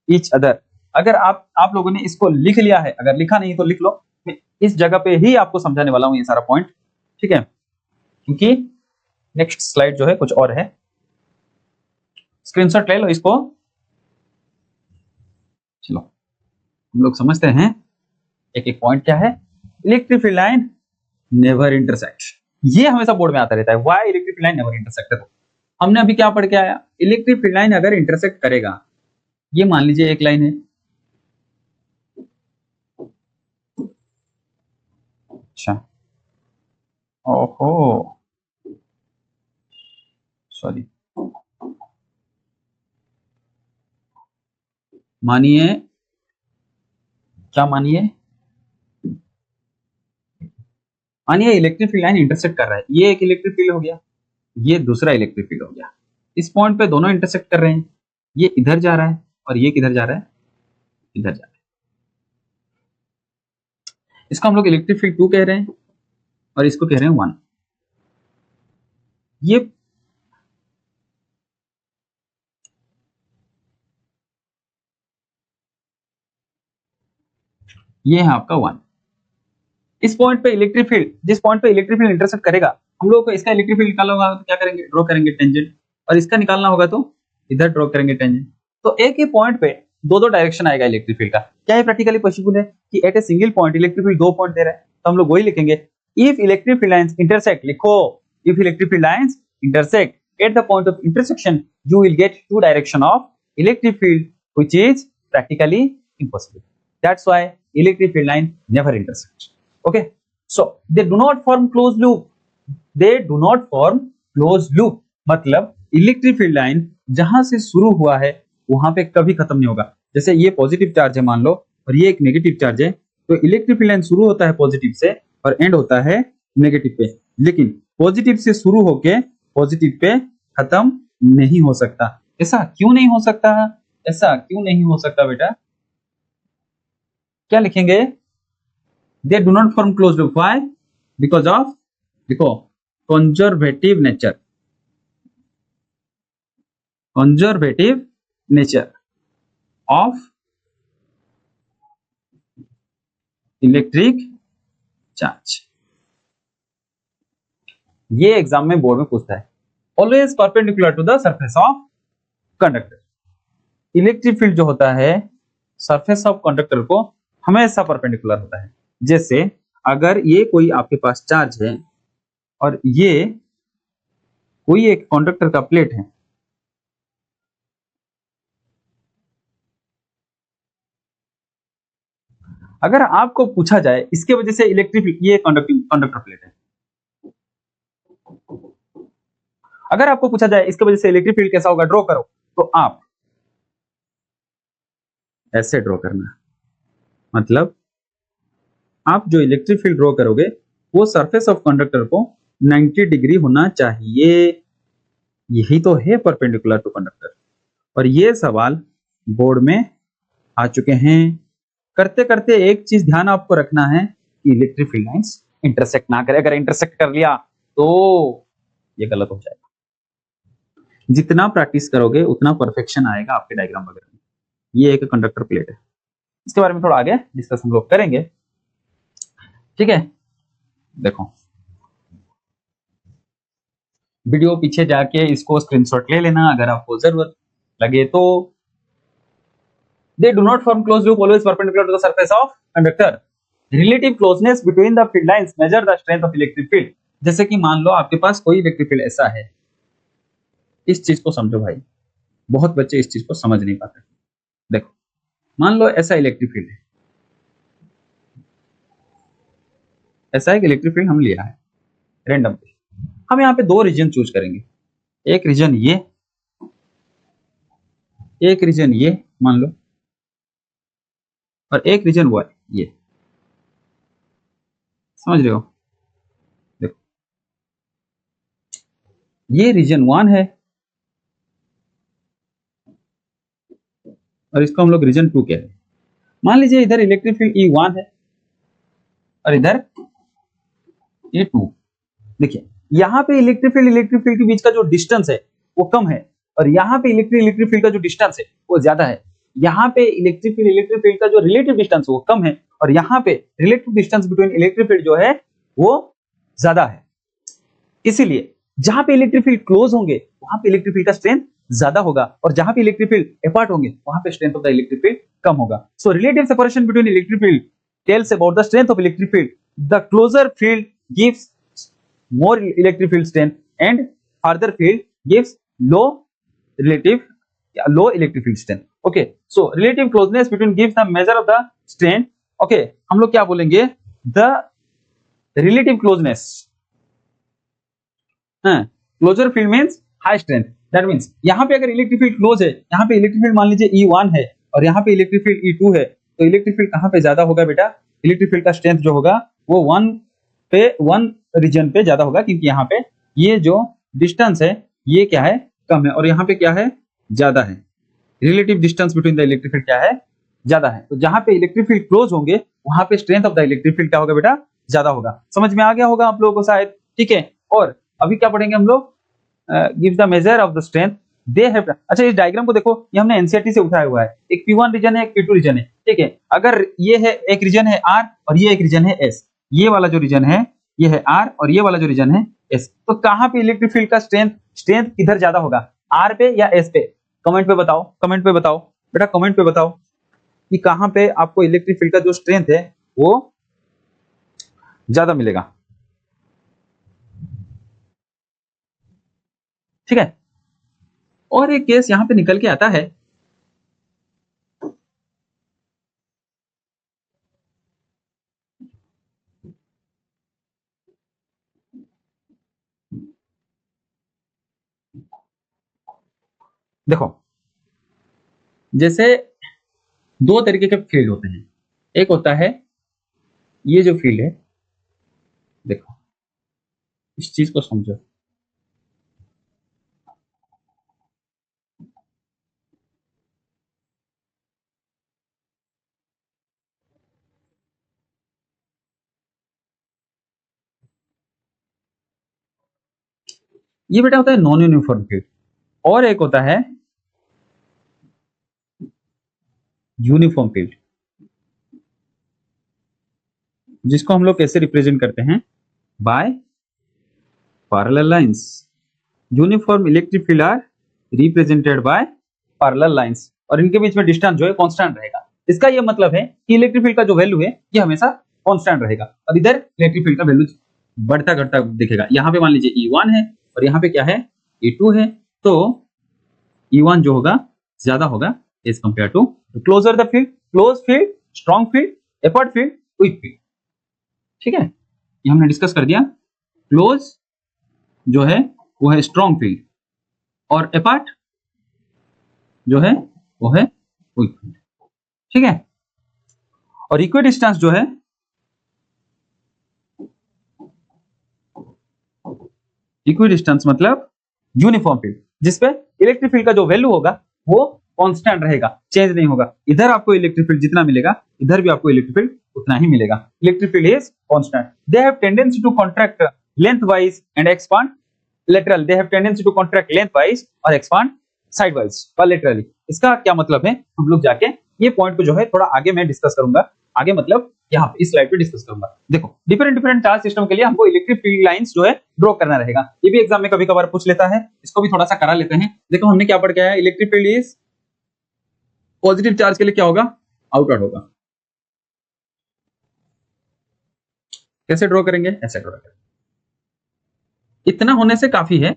each other. अगर आप लोगों ने इसको लिख लिया है, अगर लिखा नहीं तो लिख लो, मैं इस जगह पे ही आपको समझाने वाला हूं ये सारा पॉइंट, ठीक है, क्योंकि नेक्स्ट स्लाइड जो है कुछ और है। स्क्रीनशॉट ले लो इसको। चलो हम लोग समझते हैं एक एक पॉइंट क्या है। Electric field line never intersect, ये हमेशा बोर्ड में आता रहता है, why electric field line never intersect. देखो हमने अभी क्या पढ़ के आया, इलेक्ट्रिक फील्ड लाइन अगर इंटरसेक्ट करेगा, ये मान लीजिए एक लाइन है, अच्छा, ओहो सॉरी, मानिए, क्या मानिए, मानिए इलेक्ट्रिक फील्ड लाइन इंटरसेक्ट कर रहा है। ये एक इलेक्ट्रिक फील्ड हो गया, ये दूसरा इलेक्ट्रिक फील्ड हो गया। इस पॉइंट पे दोनों इंटरसेक्ट कर रहे हैं, ये इधर जा रहा है और ये किधर जा रहा है? इधर जा रहा है। इसको हम लोग इलेक्ट्रिक फील्ड 2 कह रहे हैं और इसको कह रहे हैं 1। ये ये है आपका 1। इस पॉइंट पे इलेक्ट्रिक फील्ड, जिस पॉइंट पे इलेक्ट्रिक फील्ड इंटरसेक्ट करेगा, हम लोगों को इसका इलेक्ट्रिक फील्ड निकालना होगा तो क्या करेंगे, ड्रॉ करेंगे टेंजेंट, और इसका निकालना होगा तो इधर ड्रॉ करेंगे टेंजेंट। तो एक ही पॉइंट पे दो दो डायरेक्शन आएगा इलेक्ट्रिक फील्ड का। क्या ये प्रैक्टिकली पॉसिबल है कि at a single point electric field 2 point दे रहा है? तो हम लोग वही लिखेंगे, if electric field lines intersect, लिखो if electric field lines intersect at the point of intersection you will get two direction of electric field which is practically impossible. That's why electric field line never intersect. Okay, so they do not form closed loop, they do not form closed loop, मतलब electric field line जहां से शुरू हुआ है वहां पे कभी खत्म नहीं होगा। जैसे ये पॉजिटिव चार्ज है मान लो, और ये एक नेगेटिव चार्ज है, तो इलेक्ट्रिक फील्ड लाइन शुरू होता है पॉजिटिव से और एंड होता है नेगेटिव पे, लेकिन पॉजिटिव से शुरू होके पॉजिटिव पे खत्म नहीं हो सकता। ऐसा क्यों नहीं हो सकता? ऐसा क्यों नहीं हो सकता बेटा? क्या लिखेंगे? They do not form closed loop. Why? Because of, देखो, conservative nature. Conservative nature of electric charge. ये एग्जाम में बोर्ड में पूछता है। Always perpendicular to the surface of conductor. Electric field जो होता है सरफेस ऑफ कंडक्टर को हमेशा परपेंडिकुलर होता है। जैसे अगर ये कोई आपके पास चार्ज है और ये कोई एक कंडक्टर का प्लेट है, अगर आपको पूछा जाए इसके वजह से इलेक्ट्रिक, ये कंडक्टर प्लेट है, अगर आपको पूछा जाए इसके वजह से इलेक्ट्रिक फील्ड कैसा होगा, ड्रॉ करो, तो आप ऐसे ड्रॉ करना, मतलब आप जो इलेक्ट्रिक फील्ड ड्रॉ करोगे वो सरफेस ऑफ कंडक्टर को 90 डिग्री होना चाहिए। यही तो है परपेंडिकुलर टू कंडक्टर। और ये सवाल बोर्ड में आ चुके हैं। करते करते एक चीज ध्यान आपको रखना है कि इलेक्ट्रिक फील्ड लाइंस इंटरसेक्ट ना करे। अगर इंटरसेक्ट कर लिया तो ये गलत हो जाएगा। जितना प्रैक्टिस करोगे उतना परफेक्शन आएगा आपके डायग्राम वगैरह में। ये एक कंडक्टर प्लेट है, इसके बारे में थोड़ा आगे डिस्कस हम लोग करेंगे, ठीक है। देखो वीडियो पीछे जाके इसको स्क्रीनशॉट ले लेना अगर आपको जरूरत लगे तो। They do not form closed loop, always perpendicular to the surface of conductor. Relative closeness between the field lines measure the strength of electric field. जैसे कि मान लो आपके पास कोई इलेक्ट्रिक फील्ड ऐसा है, इस चीज को समझो भाई, बहुत बच्चे इस चीज को समझ नहीं पाते। देखो मान लो ऐसा इलेक्ट्रिक फील्ड है, ऐसा एक इलेक्ट्रिक फील्ड हम लिया है रैंडम पे। हम यहाँ पे दो रीजन चूज करेंगे, एक रीजन ये, एक रीजन ये मान लो, और एक रीजन वो है ये, समझ रहे हो। देखो ये रीजन 1 है और इसको हम लोग रीजन 2 कह रहे हैं। मान लीजिए इधर इलेक्ट्रिक फील्ड E1 है और इधर E2। देखिए यहाँ पे इलेक्ट्रिक फील्ड के बीच का जो डिस्टेंस है वो कम है, और यहाँ पे इलेक्ट्रिक फील्ड का जो डिस्टेंस है वो ज्यादा है। यहाँ पे इलेक्ट्रिक फील्ड का जो रिलेटिव डिस्टेंस वो कम है, और यहाँ पे relative distance between electric field जो है वो ज्यादा है। इसीलिए जहां पे इलेक्ट्रिक फील्ड क्लोज होंगे वहां पे इलेक्ट्रिक फील्ड का स्ट्रेंथ ज्यादा होगा, और जहां पे इलेक्ट्रिक फील्ड अपार्ट होंगे वहां पे strength of the electric field कम होगा। So relative separation between electric field tells about the strength of electric field. The closer field gives more electric field strength and farther field gives low electric field strength. Okay, so relative closeness between gives the measure of the strength. Okay, हम लोग क्या बोलेंगे, the relative closeness, closer field means high strength. That means यहाँ पे अगर electric field close है, यहाँ पे इलेक्ट्रिक फील्ड मान लीजिए E1 है और यहाँ पे इलेक्ट्रिक फील्ड E2 है, तो इलेक्ट्रिक फील्ड कहाँ पे ज्यादा होगा बेटा, इलेक्ट्रिक फील्ड का स्ट्रेंथ जो होगा वो 1 रीजन पे ज्यादा होगा, क्योंकि यहाँ पे ये जो डिस्टेंस है ये क्या है, कम है, और यहाँ पे क्या है, ज्यादा है। Relative distance between the electric field क्या है, ज्यादा है। तो जहां पे इलेक्ट्रिक फील्ड क्लोज होंगे वहां पे strength of the electric field क्या होगा बेटा, ज्यादा होगा। समझ में आ गया होगा आप लोगों को शायद, ठीक है। और अभी क्या पढ़ेंगे हम लोग, gives the measure of the strength they have, अच्छा इस डायग्राम को देखो, ये हमने एनसीईआरटी से उठाया हुआ है। एक P1 रीजन है, एक P2 रीजन है, ठीक है। अगर ये है, एक रीजन है R और ये एक रीजन है S, ये वाला जो रीजन है ये है R और ये वाला जो रीजन है S, तो कहां पे इलेक्ट्रिक फील्ड का स्ट्रेंथ किधर ज्यादा होगा, R पे या S पे? कमेंट पे बताओ, कमेंट पे बताओ बेटा, कमेंट पे बताओ कि कहां पे आपको इलेक्ट्रिक फील्ड का जो स्ट्रेंथ है वो ज्यादा मिलेगा। ठीक है, और एक केस यहां पे निकल के आता है, देखो जैसे दो तरीके के फील्ड होते हैं। एक होता है ये जो फील्ड है, देखो इस चीज को समझो, ये बेटा होता है नॉन यूनिफॉर्म फील्ड, और एक होता है यूनिफॉर्म फील्ड, जिसको हम लोग कैसे रिप्रेजेंट करते हैं, by parallel lines. Uniform electric field are represented by parallel lines, और इनके बीच में डिस्टेंस जो है कांस्टेंट रहेगा। इसका ये मतलब है कि इलेक्ट्रिक फील्ड का जो वैल्यू है ये हमेशा कांस्टेंट रहेगा, और इधर इलेक्ट्रिक फील्ड का वैल्यू बढ़ता घटता दिखेगा। यहाँ पे मान लीजिए E1 है और यहाँ पे क्या है, E2 है, तो E1 जो होगा ज्यादा होगा as compare to, closer the field, close field, strong field, apart field, weak field. ठीक है, ये हमने डिस्कस कर दिया। क्लोज जो है वो है स्ट्रॉन्ग फील्ड, और अपार्ट जो है वो है वीक फील्ड। ठीक है, और इक्वी डिस्टेंस जो है, इक्वी डिस्टेंस मतलब यूनिफॉर्म फील्ड, जिसपे इलेक्ट्रिक फील्ड का जो वैल्यू होगा वो कांस्टेंट रहेगा, चेंज नहीं होगा। इधर आपको इलेक्ट्रिक फील्ड जितना मिलेगा, इधर भी आपको इलेक्ट्रिक फील्ड उतना ही मिलेगा। Electric field is constant. They have tendency to contract length wise and expand lateral. They have tendency to contract length wise और एक्सपांड साइड वाइज और लेटरली। इसका क्या मतलब है, हम लोग जाके ये पॉइंट को जो है थोड़ा आगे मैं डिस्कस करूंगा, आगे मतलब यहाँ पे इस स्लाइड पे डिस्कस करूंगा। देखो डिफरेंट डिफरेंट चार्ज सिस्टम के लिए हमको इलेक्ट्रिक फील्ड लाइंस जो है ड्रॉ करना रहेगा। ये भी एग्जाम में कभी कभार पूछ लेता है, इसको भी थोड़ा सा करा लेते हैं। देखो हमने क्या पढ़ के आया, electric field is positive charge के लिए क्या होगा, आउटवर्ड होगा। कैसे ड्रॉ करेंगे, ऐसे ड्रॉ करेंगे। इतना होने से काफी है,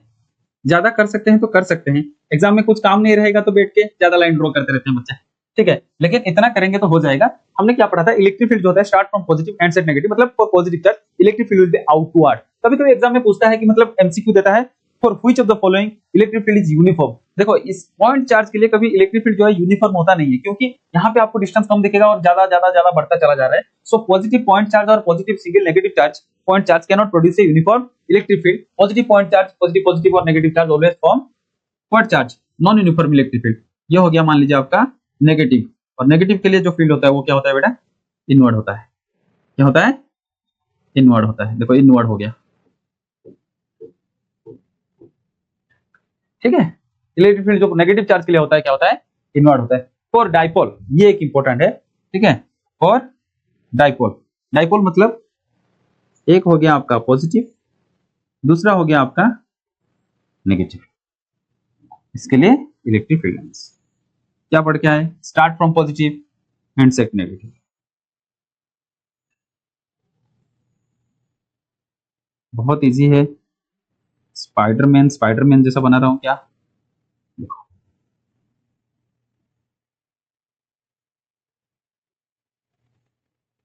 ज्यादा कर सकते हैं तो कर सकते हैं। एग्जाम में कुछ काम नहीं रहेगा तो बैठ के ज्यादा लाइन ड्रॉ करते रहते हैं बच्चे, ठीक है, लेकिन इतना करेंगे तो हो जाएगा। हमने क्या पढ़ा था, इलेक्ट्रिक फील्ड जो होता है start from positive end set negative, मतलब for positive charge electric field will be outward. कभी कभी एग्जाम में पूछता है कि मतलब एमसीक्यू देता है, for which of the following electric field is uniform. देखो इस पॉइंट चार्ज के लिए कभी इलेक्ट्रिक फील्ड जो है यूनिफॉर्म होता नहीं है, क्योंकि यहाँ पे आपको डिस्टेंस कम दिखेगा और ज्यादा ज्यादा ज्यादा बढ़ता चला जा रहा है। सो पॉजिटिव पॉइंट चार्ज और positive single negative charge point charge can not produce a uniform electric field. Positive point charge, positive positive और negative charge always form point charge, non uniform electric field. ये हो गया मान लीजिए आपका negative, और negative के लिए जो फील्ड होता है वो क्या होता है बेटा, इनवर्ड होता है। क्या होता है, इनवर्ड होता है। देखो इनवर्ड हो गया, ठीक है। इलेक्ट्रिक फील्ड जो नेगेटिव चार्ज के लिए होता है क्या होता है, इनवर्ड होता है। फॉर डाइपोल, ये एक इंपॉर्टेंट है, ठीक है। फॉर डाइपोल, डाइपोल मतलब एक हो गया आपका पॉजिटिव, दूसरा हो गया आपका नेगेटिव। इसके लिए इलेक्ट्रिक फील्ड लाइंस क्या पढ़ के आए, start from positive end set negative. बहुत इजी है, स्पाइडरमैन स्पाइडरमैन जैसा बना रहा हूं क्या,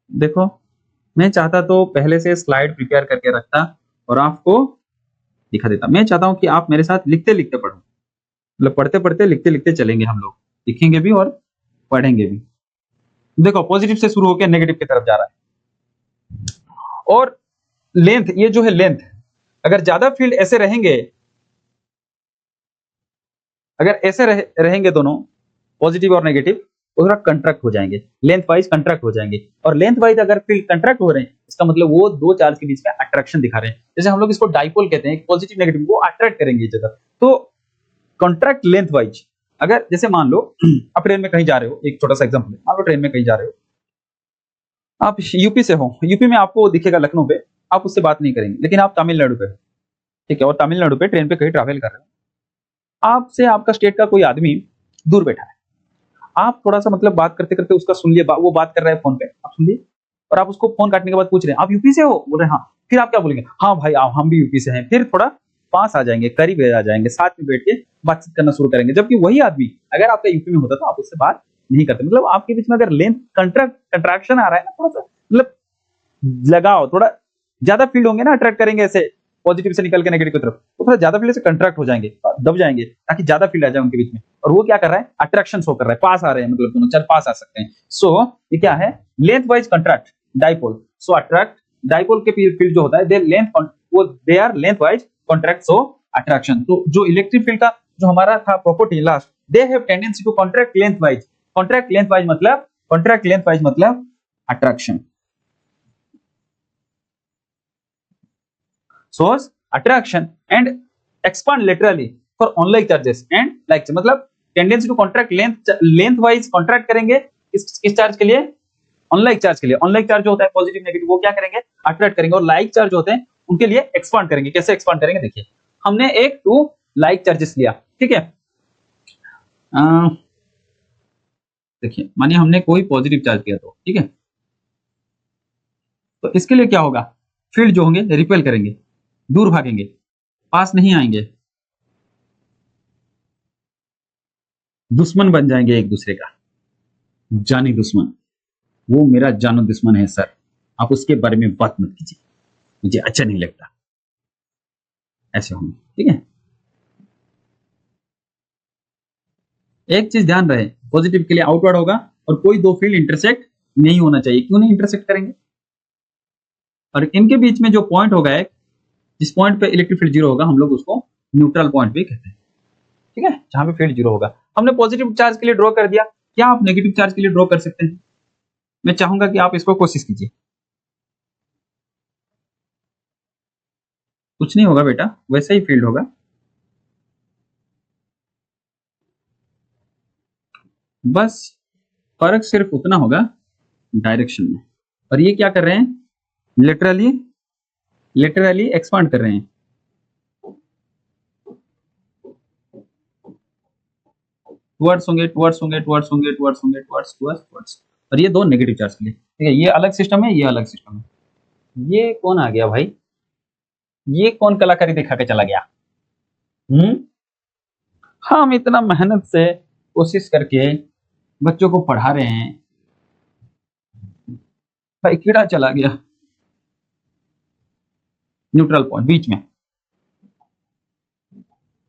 देखो मैं चाहता तो पहले से स्लाइड प्रिपेयर करके रखता और आपको दिखा देता। मैं चाहता हूं कि आप मेरे साथ लिखते लिखते पढ़ो, मतलब पढ़ते पढ़ते लिखते लिखते चलेंगे हम लोग, लिखेंगे भी और पढ़ेंगे भी। देखो पॉजिटिव से शुरू होकर नेगेटिव की तरफ जा रहा है, और लेंथ, ये जो है लेंथ, अगर ज्यादा फील्ड ऐसे रहेंगे, अगर ऐसे रहेंगे दोनों पॉजिटिव और नेगेटिव, थोड़ा कंट्रैक्ट हो जाएंगे, लेंथ वाइज कंट्रैक्ट हो जाएंगे। और लेंथ वाइज अगर फील्ड कंट्रैक्ट हो रहे हैं, इसका मतलब वो दो चार्ज के बीच में अट्रैक्शन दिखा रहे हैं। जैसे हम लोग इसको डाइपोल कहते हैं, पॉजिटिव नेगेटिव, वो अट्रैक्ट करेंगे इच अदर। तो कॉन्ट्रैक्ट लेंथ वाइज। अगर जैसे मान लो आप ट्रेन में कहीं जा रहे हो, एक छोटा सा एग्जांपल, मान लो ट्रेन में कहीं जा रहे हो, आप यूपी से हो, यूपी में आपको दिखेगा लखनऊ पे, आप उससे बात नहीं करेंगे, लेकिन आप तमिलनाडु पे हो, ठीक है, और तमिलनाडु पे ट्रेन पे कहीं ट्रैवल कर रहे हो, आपसे आपका स्टेट का कोई आदमी दूर बैठा है, आप थोड़ा सा मतलब बात करते करते उसका सुन लिए, वो बात कर रहा है फोन पे, आप सुन लिए, और आप उसको फोन काटने के बाद पूछ रहे हैं आप यूपी से हो, बोल रहे हैं हाँ, फिर आप क्या बोलेंगे, हाँ भाई हम भी यूपी से हैं, फिर थोड़ा पास आ जाएंगे, करीब आ जाएंगे, साथ में बैठ के बातचीत करना शुरू करेंगे। जबकि वही आदमी अगर आपका यूपी में होता तो आप उससे बात नहीं करते। मतलब आपके बीच में अगर लेंथ कंट्रैक्शन आ रहा है ना, थोड़ा सा मतलब लगाओ, थोड़ा ज्यादा फील्ड होंगे ना, अट्रैक्ट करेंगे ऐसे पॉजिटिव से निकल के नेगेटिव की तरफ, तो थोड़ा ज्यादा फील्ड से कंट्रैक्ट हो जाएंगे, दब जाएंगे, ताकि ज्यादा फील्ड आ जाए उनके बीच में। और वो क्या कर रहा है, अट्रैक्शन शो कर रहा है, पास आ रहे हैं, मतलब दोनों चल पास आ सकते हैं। सो ये क्या है, length wise contract dipole. So attract dipole के फील्ड जो होता है they are length wise contract, so attraction. तो जो इलेक्ट्रिक फील्ड का जो हमारा था property last, they have tendency to contract length wise. Contract length wise मतलब attraction. shows attraction and expand laterally for unlike charges and like मतलब tendency to contract length wise contract करेंगे किस charge के लिए, अनलाइक चार्ज के लिए। Unlike charge जो होता है पॉजिटिव नेगेटिव, वो क्या करेंगे, अट्रैक्ट करेंगे, और लाइक चार्ज होते हैं उनके लिए एक्सपांड करेंगे। कैसे एक्सपांड करेंगे, देखिए हमने एक 2 लाइक चार्जेस लिया, ठीक है, देखिए मानिए हमने कोई पॉजिटिव चार्ज किया तो, ठीक है, तो इसके लिए क्या होगा, फील्ड जो होंगे रिपेल करेंगे, दूर भागेंगे, पास नहीं आएंगे, दुश्मन बन जाएंगे एक दूसरे का, जानी दुश्मन, वो मेरा जानो दुश्मन है सर, आप उसके बारे में बात मत कीजिए, मुझे अच्छा नहीं लगता, ऐसे होंगे, ठीक है। एक चीज ध्यान रहे, पॉजिटिव के लिए आउटवर्ड होगा और कोई दो फील्ड इंटरसेक्ट नहीं होना चाहिए। क्यों नहीं इंटरसेक्ट करेंगे, और इनके बीच में जो पॉइंट होगा एक, जिस पॉइंट पे इलेक्ट्रिक फील्ड जीरो होगा, हम लोग उसको न्यूट्रल पॉइंट भी कहते हैं, ठीक है, जहां पे फील्ड जीरो होगा। हमने पॉजिटिव चार्ज के लिए ड्रॉ कर दिया, क्या आप नेगेटिव चार्ज के लिए ड्रॉ कर सकते हैं? मैं चाहूंगा कि आप इसको कोशिश कीजिए। कुछ नहीं होगा बेटा, वैसा ही फील्ड होगा, बस फर्क सिर्फ उतना होगा डायरेक्शन में। और ये क्या कर रहे हैं, लिटरली एक्सपांड कर रहे हैं, टुवर्ड्स होंगे, और ये दो नेगेटिव चार्ज के लिए, ठीक है। ये अलग सिस्टम है, ये अलग सिस्टम है। ये कौन आ गया भाई, ये कौन कलाकारी दिखा के चला गया? हम इतना मेहनत से कोशिश करके बच्चों को पढ़ा रहे हैं, भाई कीड़ा चला गया न्यूट्रल पॉइंट बीच में।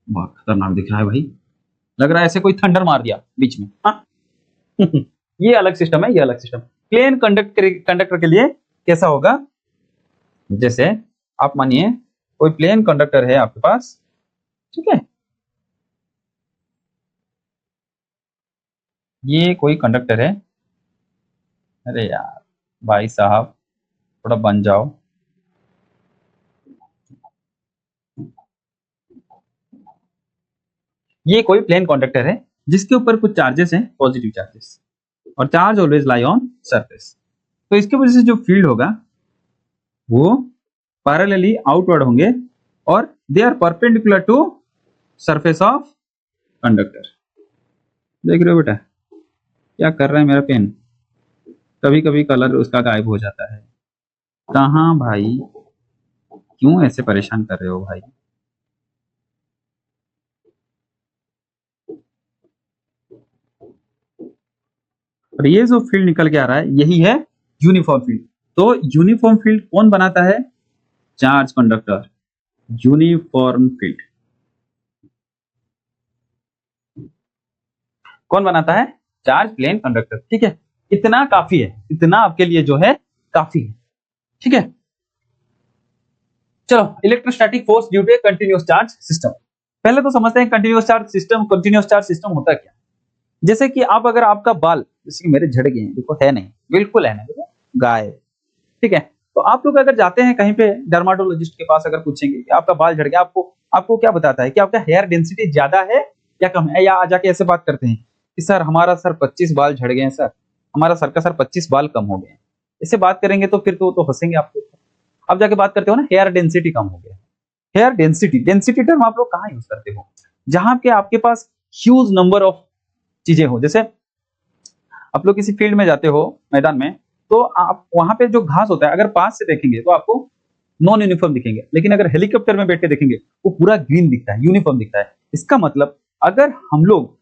बहुत खतरनाक दिख रहा है भाई, लग रहा है ऐसे कोई थंडर मार दिया बीच में। हाँ ये अलग सिस्टम है, ये अलग सिस्टम। प्लेन कंडक्टर के लिए कैसा होगा, जैसे आप मानिए कोई प्लेन कंडक्टर है आपके पास, ठीक है, ये कोई कंडक्टर है, अरे यार भाई साहब थोड़ा बन जाओ, ये कोई प्लेन कंडक्टर है जिसके ऊपर कुछ चार्जेस हैं, पॉजिटिव चार्जेस, और charge always lie on surface. तो इसके वजह से जो फील्ड होगा वो पैरेलली आउटवर्ड होंगे और they are perpendicular to surface of conductor. देख रहे हो बेटा क्या कर रहा है मेरा पेन, कभी कभी कलर उसका गायब हो जाता है। कहाँ भाई, क्यों ऐसे परेशान कर रहे हो भाई? और ये जो फील्ड निकल के आ रहा है यही है यूनिफॉर्म फील्ड। तो यूनिफॉर्म फील्ड कौन बनाता है, चार्ज कंडक्टर, यूनिफॉर्म फील्ड कौन बनाता है, चार्ज प्लेन कंडक्टर, ठीक है। इतना काफी है, इतना आपके लिए जो है काफी है, ठीक है। चलो, electrostatic force due to continuous charge system, पहले तो समझते हैं कंटिन्यूअस चार्ज सिस्टम होता क्या। जैसे कि आप अगर आपका बाल, जैसे कि मेरे झड़ गए हैं, देखो है नहीं, बिल्कुल है नहीं, देखो गाय, ठीक है। तो आप लोग अगर जाते हैं कहीं पे डर्माटोलॉजिस्ट के पास, अगर पूछेंगे कि आपका बाल झड़ गया, आपको क्या बताता है कि आपका हेयर डेंसिटी ज्यादा है या कम है, या आ जाके ऐसे बात करते हैं कि सर हमारा सर 25 बाल झड़ गए हैं सर, हमारा सर का सर 25 बाल कम हो गए हैं। ऐसे बात करेंगे तो फिर तो हंसेंगे आपको। अब जाके बात करते हो ना हेयर डेंसिटी कम हो गया। हेयर डेंसिटी, डेंसिटी टर्म आप लोग कहाँ यूज करते हो? जहां पे आपके पास ह्यूज नंबर ऑफ चीजें हो। जैसे आप लोग किसी फील्ड में जाते हो, मैदान में, तो आप वहां पे जो घास होता है अगर पास से देखेंगे तो आपको नॉन यूनिफॉर्म दिखेंगे, लेकिन अगर हेलीकॉप्टर में बैठ के देखेंगे वो पूरा ग्रीन दिखता है, यूनिफॉर्म दिखता है। इसका मतलब अगर हम लोग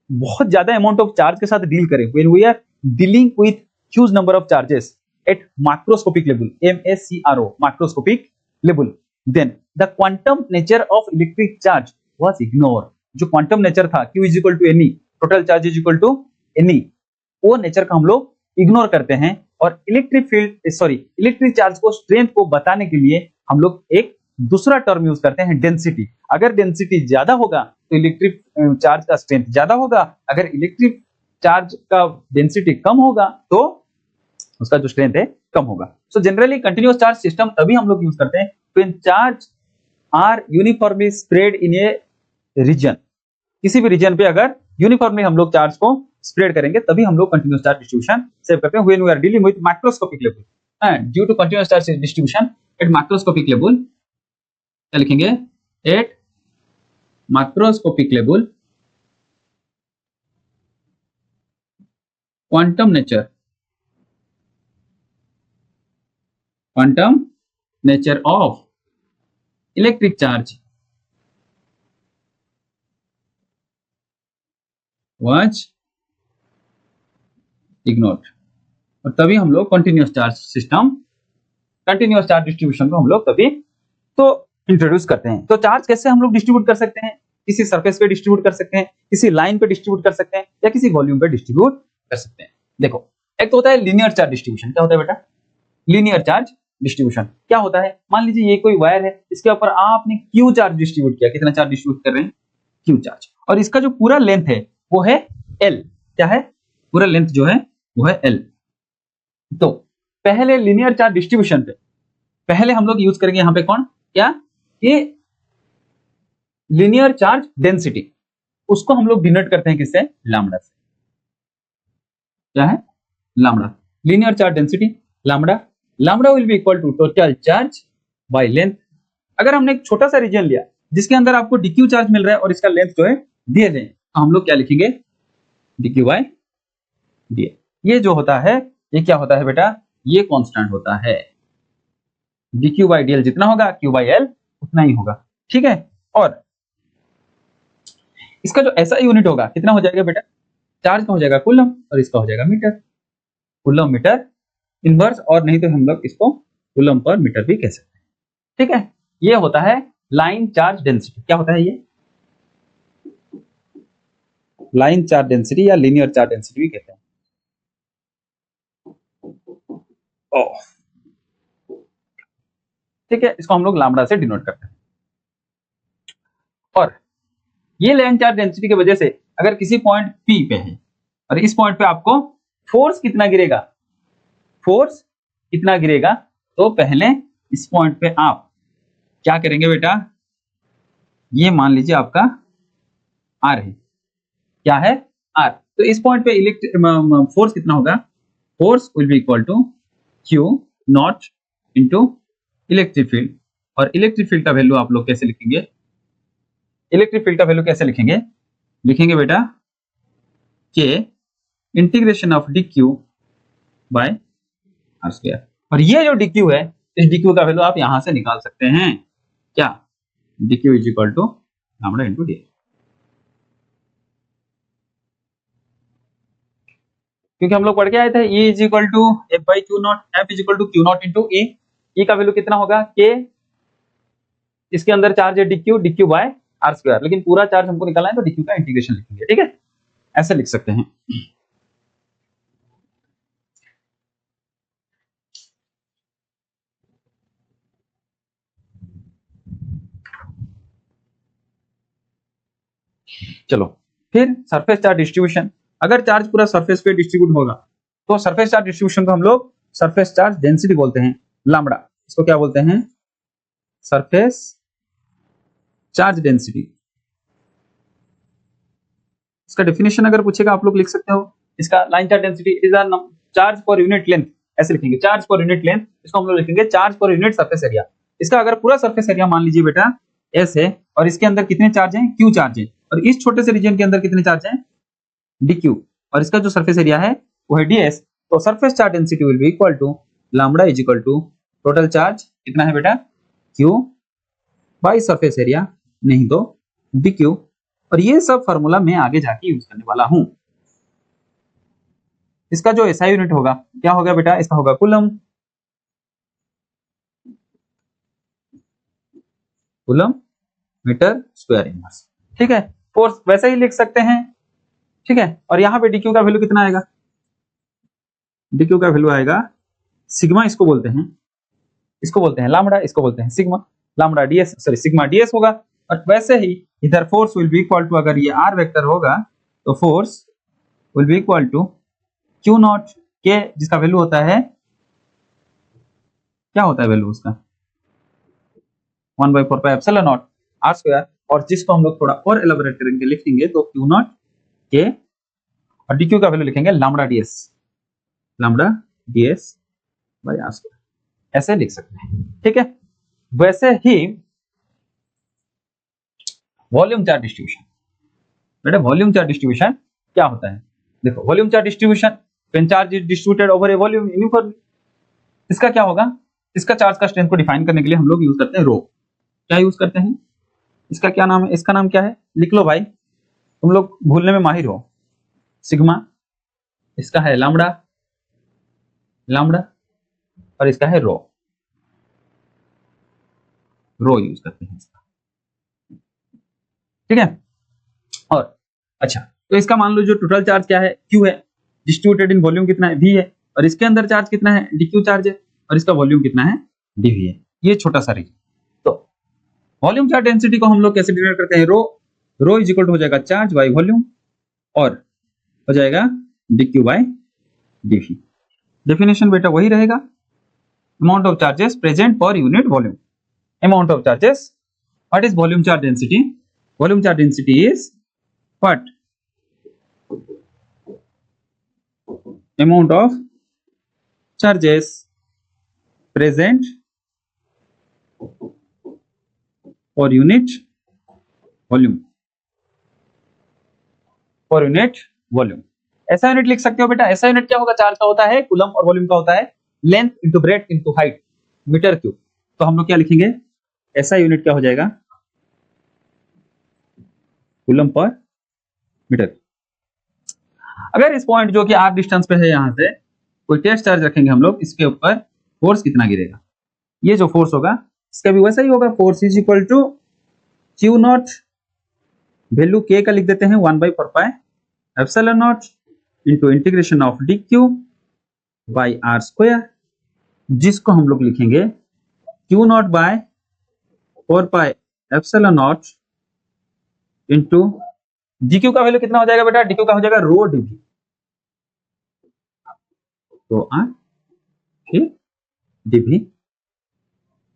बहुत ज्यादा अमाउंट ऑफ चार्ज के साथ डील करें, when we are dealing with huge number of charges at microscopic level, MACRO, microscopic level, then the quantum nature of electric charge was ignore. जो क्वांटम नेचर था Q is equal to any, total charge is equal to any, वो nature का हम लोग ignore करते हैं और electric charge को, स्ट्रेंथ को बताने के लिए हम लोग एक दूसरा टर्म यूज करते हैं, डेंसिटी। अगर डेंसिटी ज्यादा होगा तो इलेक्ट्रिक चार्ज का स्ट्रेंथ ज्यादा होगा, अगर इलेक्ट्रिक चार्ज का डेंसिटी कम होगा तो उसका जो स्ट्रेंथ है कम होगा। So generally continuous charge system तभी हम लोग यूज करते हैं when charge are uniformly spread in a region. किसी भी रीजन पे अगर यूनिफॉर्मली हम लोग चार्ज को स्प्रेड करेंगे तभी हम लोग कंटिन्यूअस चार्ज डिस्ट्रीब्यूशन सेव करते हैं when we are dealing with microscopic level. And due to continuous charge distribution at microscopic level, क्या लिखेंगे? At microscopic level quantum nature of electric charge was ignored. और तभी हम लोग continuous charge system, continuous charge distribution को हम लोग तभी तो इंट्रोड्यूस करते हैं। तो चार्ज कैसे हम लोग डिस्ट्रीब्यूट कर सकते हैं? किसी सरफेस पे डिस्ट्रीब्यूट कर सकते हैं, किसी लाइन पे डिस्ट्रीब्यूट कर सकते हैं, या किसी वॉल्यूम पे डिस्ट्रीब्यूट कर सकते हैं। देखो, एक तो होता है लीनियर चार्ज डिस्ट्रीब्यूशन। क्या होता है बेटा? लीनियर चार्ज डिस्ट्रीब्यूशन क्या होता है? मान लीजिए ये कोई वायर है, इसके ऊपर आपने क्यू चार्ज डिस्ट्रीब्यूट किया। कितना चार्ज डिस्ट्रीब्यूट कर रहे हैं? Q charge. और इसका जो पूरा लेंथ है वो है एल। क्या है? पूरा लेंथ जो है वो है एल। तो पहले लीनियर चार्ज डिस्ट्रीब्यूशन पे पहले हम लोग यूज करेंगे यहां पे कौन? क्या? ये लीनियर चार्ज डेंसिटी, उसको हम लोग डिनोट करते हैं किससे? लैम्डा से। क्या है? Lambda. Linear charge density lambda, lambda will be equal to total charge by length. अगर हमने एक छोटा सा रीजन लिया जिसके अंदर आपको डीक्यू चार्ज मिल रहा है और इसका लेंथ जो है दिए गए, तो हम लोग क्या लिखेंगे? Dq by d. ये जो होता है ये क्या होता है बेटा? ये कांस्टेंट होता है। dq by dl जितना होगा q by l उतना ही होगा। ठीक है। और इसका जो ऐसा यूनिट होगा कितना हो जाएगा बेटा? चार्ज का हो जाएगा कूलम और इसका हो जाएगा मीटर। कूलम मीटर इनवर्स, और नहीं तो हम लोग इसको कूलम पर मीटर भी कह सकते हैं। ठीक है। ये होता है लाइन चार्ज डेंसिटी। क्या होता है ये? लाइन चार्ज डेंसिटी या लीनियर चार्ज डेंसिटी भी कहते हैं। ठीक है। इसको हम लोग लैम्डा से डिनोट करते हैं। और ये लाइन चार्ज डेंसिटी की वजह से अगर किसी पॉइंट P पे है और इस पॉइंट पे आपको फोर्स कितना गिरेगा, फोर्स कितना गिरेगा, तो पहले इस पॉइंट पे आप क्या करेंगे बेटा? ये मान लीजिए आपका R है। क्या है? R। तो इस पॉइंट पे फोर्स कितना होगा? Force will be equal to Q not into electric field. और इलेक्ट्रिक फील्ड का वैल्यू आप लोग कैसे लिखेंगे? इलेक्ट्रिक फील्ड का वैल्यू कैसे लिखेंगे? लिखेंगे बेटा K integration of dq by r square. और ये जो dq है, इस dq का वैल्यू आप यहां से निकाल सकते हैं। क्या? dq is equal to lambda into D. क्योंकि हम लोग पढ़ के आए थे E is equal to F by Q not, F is equal to Q not into E. E का वैल्यू कितना होगा? K, इसके अंदर चार्ज है dq, dq by r square, लेकिन पूरा चार्ज हमको निकालना है तो dq का इंटीग्रेशन लिखेंगे। ठीक है, ऐसे लिख सकते हैं। चलो फिर सरफेस चार्ज डिस्ट्रीब्यूशन। अगर चार्ज पूरा सरफेस पे डिस्ट्रीब्यूट होगा तो सरफेस चार्ज डिस्ट्रीब्यूशन को हम लोग सरफेस चार्ज डेंसिटी बोलते हैं, लैम्डा। इसको क्या बोलते हैं? Surface charge density. इसका डेफिनेशन अगर पूछेगा आप लोग लिख सकते हो। इसका line charge density it is a charge per unit length, ऐसे लिखेंगे चार्ज पर यूनिट लेंथ, इसको हम लोग लिखेंगे charge per unit surface area. इसका अगर पूरा सरफेस एरिया मान लीजिए बेटा एस है और इसके अंदर कितने चार्ज हैं, क्यू चार्ज है, और इस छोटे से रीजन के अंदर कितने चार्ज हैं, डी क्यू, और इसका जो सरफेस एरिया है वो है डी एस। तो surface charge density will be equal to lambda is equal to total charge कितना है बेटा, क्यू बाई सरफेस एरिया, नहीं तो डी क्यू। और ये सब फार्मूला मैं आगे जाके यूज करने वाला हूं। इसका जो एसआई यूनिट होगा क्या होगा बेटा, इसका होगा coulomb, coulomb metre square inverse. ठीक है, फोर्स वैसे ही लिख सकते हैं। ठीक है, और यहाँ पे डीक्यू का वैल्यू कितना आएगा, डीक्यू का वैल्यू आएगा सिग्मा, इसको बोलते हैं लैम्बडा, इसको बोलते हैं sigma, lambda ds, sorry sigma ds होगा। और वैसे ही इधर force will be equal to, अगर ये आर वेक्टर होगा तो force will be equal to Q not K, जिसका वैल्यू होता है, क्या होता है वैल्यू उसका, 1/4 pi epsilon not r square, और जिसको हम लोग थोड़ा और एलाबोरेट करेंगे लिखेंगे तो क्यू नॉट के, और डीक्यू का वैल्यू लिखेंगे lambda ds, lambda ds by r square, ऐसे लिख सकते हैं। ठीक है, वैसे ही वॉल्यूम चार्ज डिस्ट्रीब्यूशन, बेटा वॉल्यूम चार्ज डिस्ट्रीब्यूशन क्या होता है, देखो volume charge distribution, when charge is distributed over a volume uniformly, इसका क्या होगा, इसका चार्ज का स्ट्रेंथ को डिफाइन करने के लिए हम लोग यूज करते हैं रो। क्या यूज करते हैं, इसका क्या नाम है, इसका नाम क्या है, लिख लो भाई, तुम लोग भूलने में माहिर हो, सिग्मा, इसका है लैम्बडा, लैम्बडा, और इसका है रो, रो यूज करते हैं इसका। ठीक है, और अच्छा तो इसका मान लो जो टोटल चार्ज क्या है, क्यू है, डिस्ट्रीब्यूटेड इन वॉल्यूम कितना है, वी है, और इसके अंदर चार्ज कितना है, डीक्यू चार्ज है, और इसका वॉल्यूम कितना है, डीवी है, ये छोटा सा रीजन। तो वॉल्यूम चार्ज डेंसिटी को हम लोग कैसे डिनोट करते हैं, रो इज इक्वल टू हो जाएगा चार्ज बाय वॉल्यूम, और हो जाएगा डीक्यू बाय डीवी। डेफिनेशन बेटा वही रहेगा, amount of charges present per unit volume, amount of charges, what is volume charge density, volume charge density is what, amount of charges present for unit volume, for unit volume। ऐसा unit लिख सकते हो बेटा, ऐसा unit क्या होगा, charge का होता है कूलम, और वॉल्यूम का होता है length into breadth into height metre cube. तो हम लोग क्या लिखेंगे, ऐसा यूनिट क्या हो जाएगा, कूलम पर मीटर। अगर इस पॉइंट जो कि आर डिस्टेंस पे है यहां से कोई टेस्ट चार्ज रखेंगे हम लोग, इसके ऊपर फोर्स कितना गिरेगा, ये जो फोर्स होगा इसका भी वैसा ही होगा, force is equal to Q not, value के का लिख देते हैं 1/4 pi epsilon not into integration of d Q by r square, जिसको हम लोग लिखेंगे Q not by 4 pi epsilon not into dq का वैल्यू कितना हो जाएगा बेटा, डीक्यू का हो जाएगा रो डीवी, तो आर फिर dv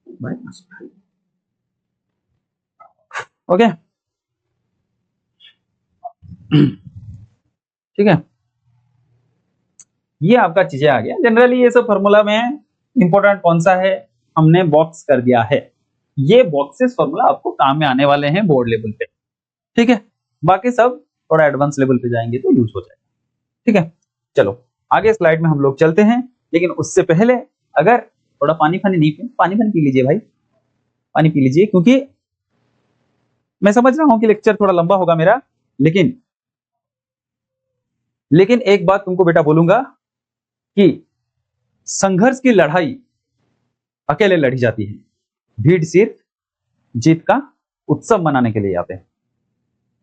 by r square. Okay, ठीक है, ये आपका चीजें आ गया। जनरली ये सब फॉर्मूला में इंपॉर्टेंट कौन सा है, हमने बॉक्स कर दिया है, ये बॉक्सेस फॉर्मूला आपको काम में आने वाले हैं बोर्ड लेवल पे। ठीक है, बाकी सब थोड़ा एडवांस लेवल पे जाएंगे तो यूज हो जाएगा। ठीक है, चलो आगे स्लाइड में हम लोग चलते हैं, लेकिन उससे पहले अगर थोड़ा पानी नहीं पानी पी लीजिए भाई, पानी पी लीजिए, क्योंकि मैं समझ रहा हूं कि लेक्चर थोड़ा लंबा होगा मेरा, लेकिन एक बात तुमको बेटा बोलूंगा कि संघर्ष की लड़ाई अकेले लड़ी जाती है, भीड़ सिर्फ जीत का उत्सव मनाने के लिए आते हैं,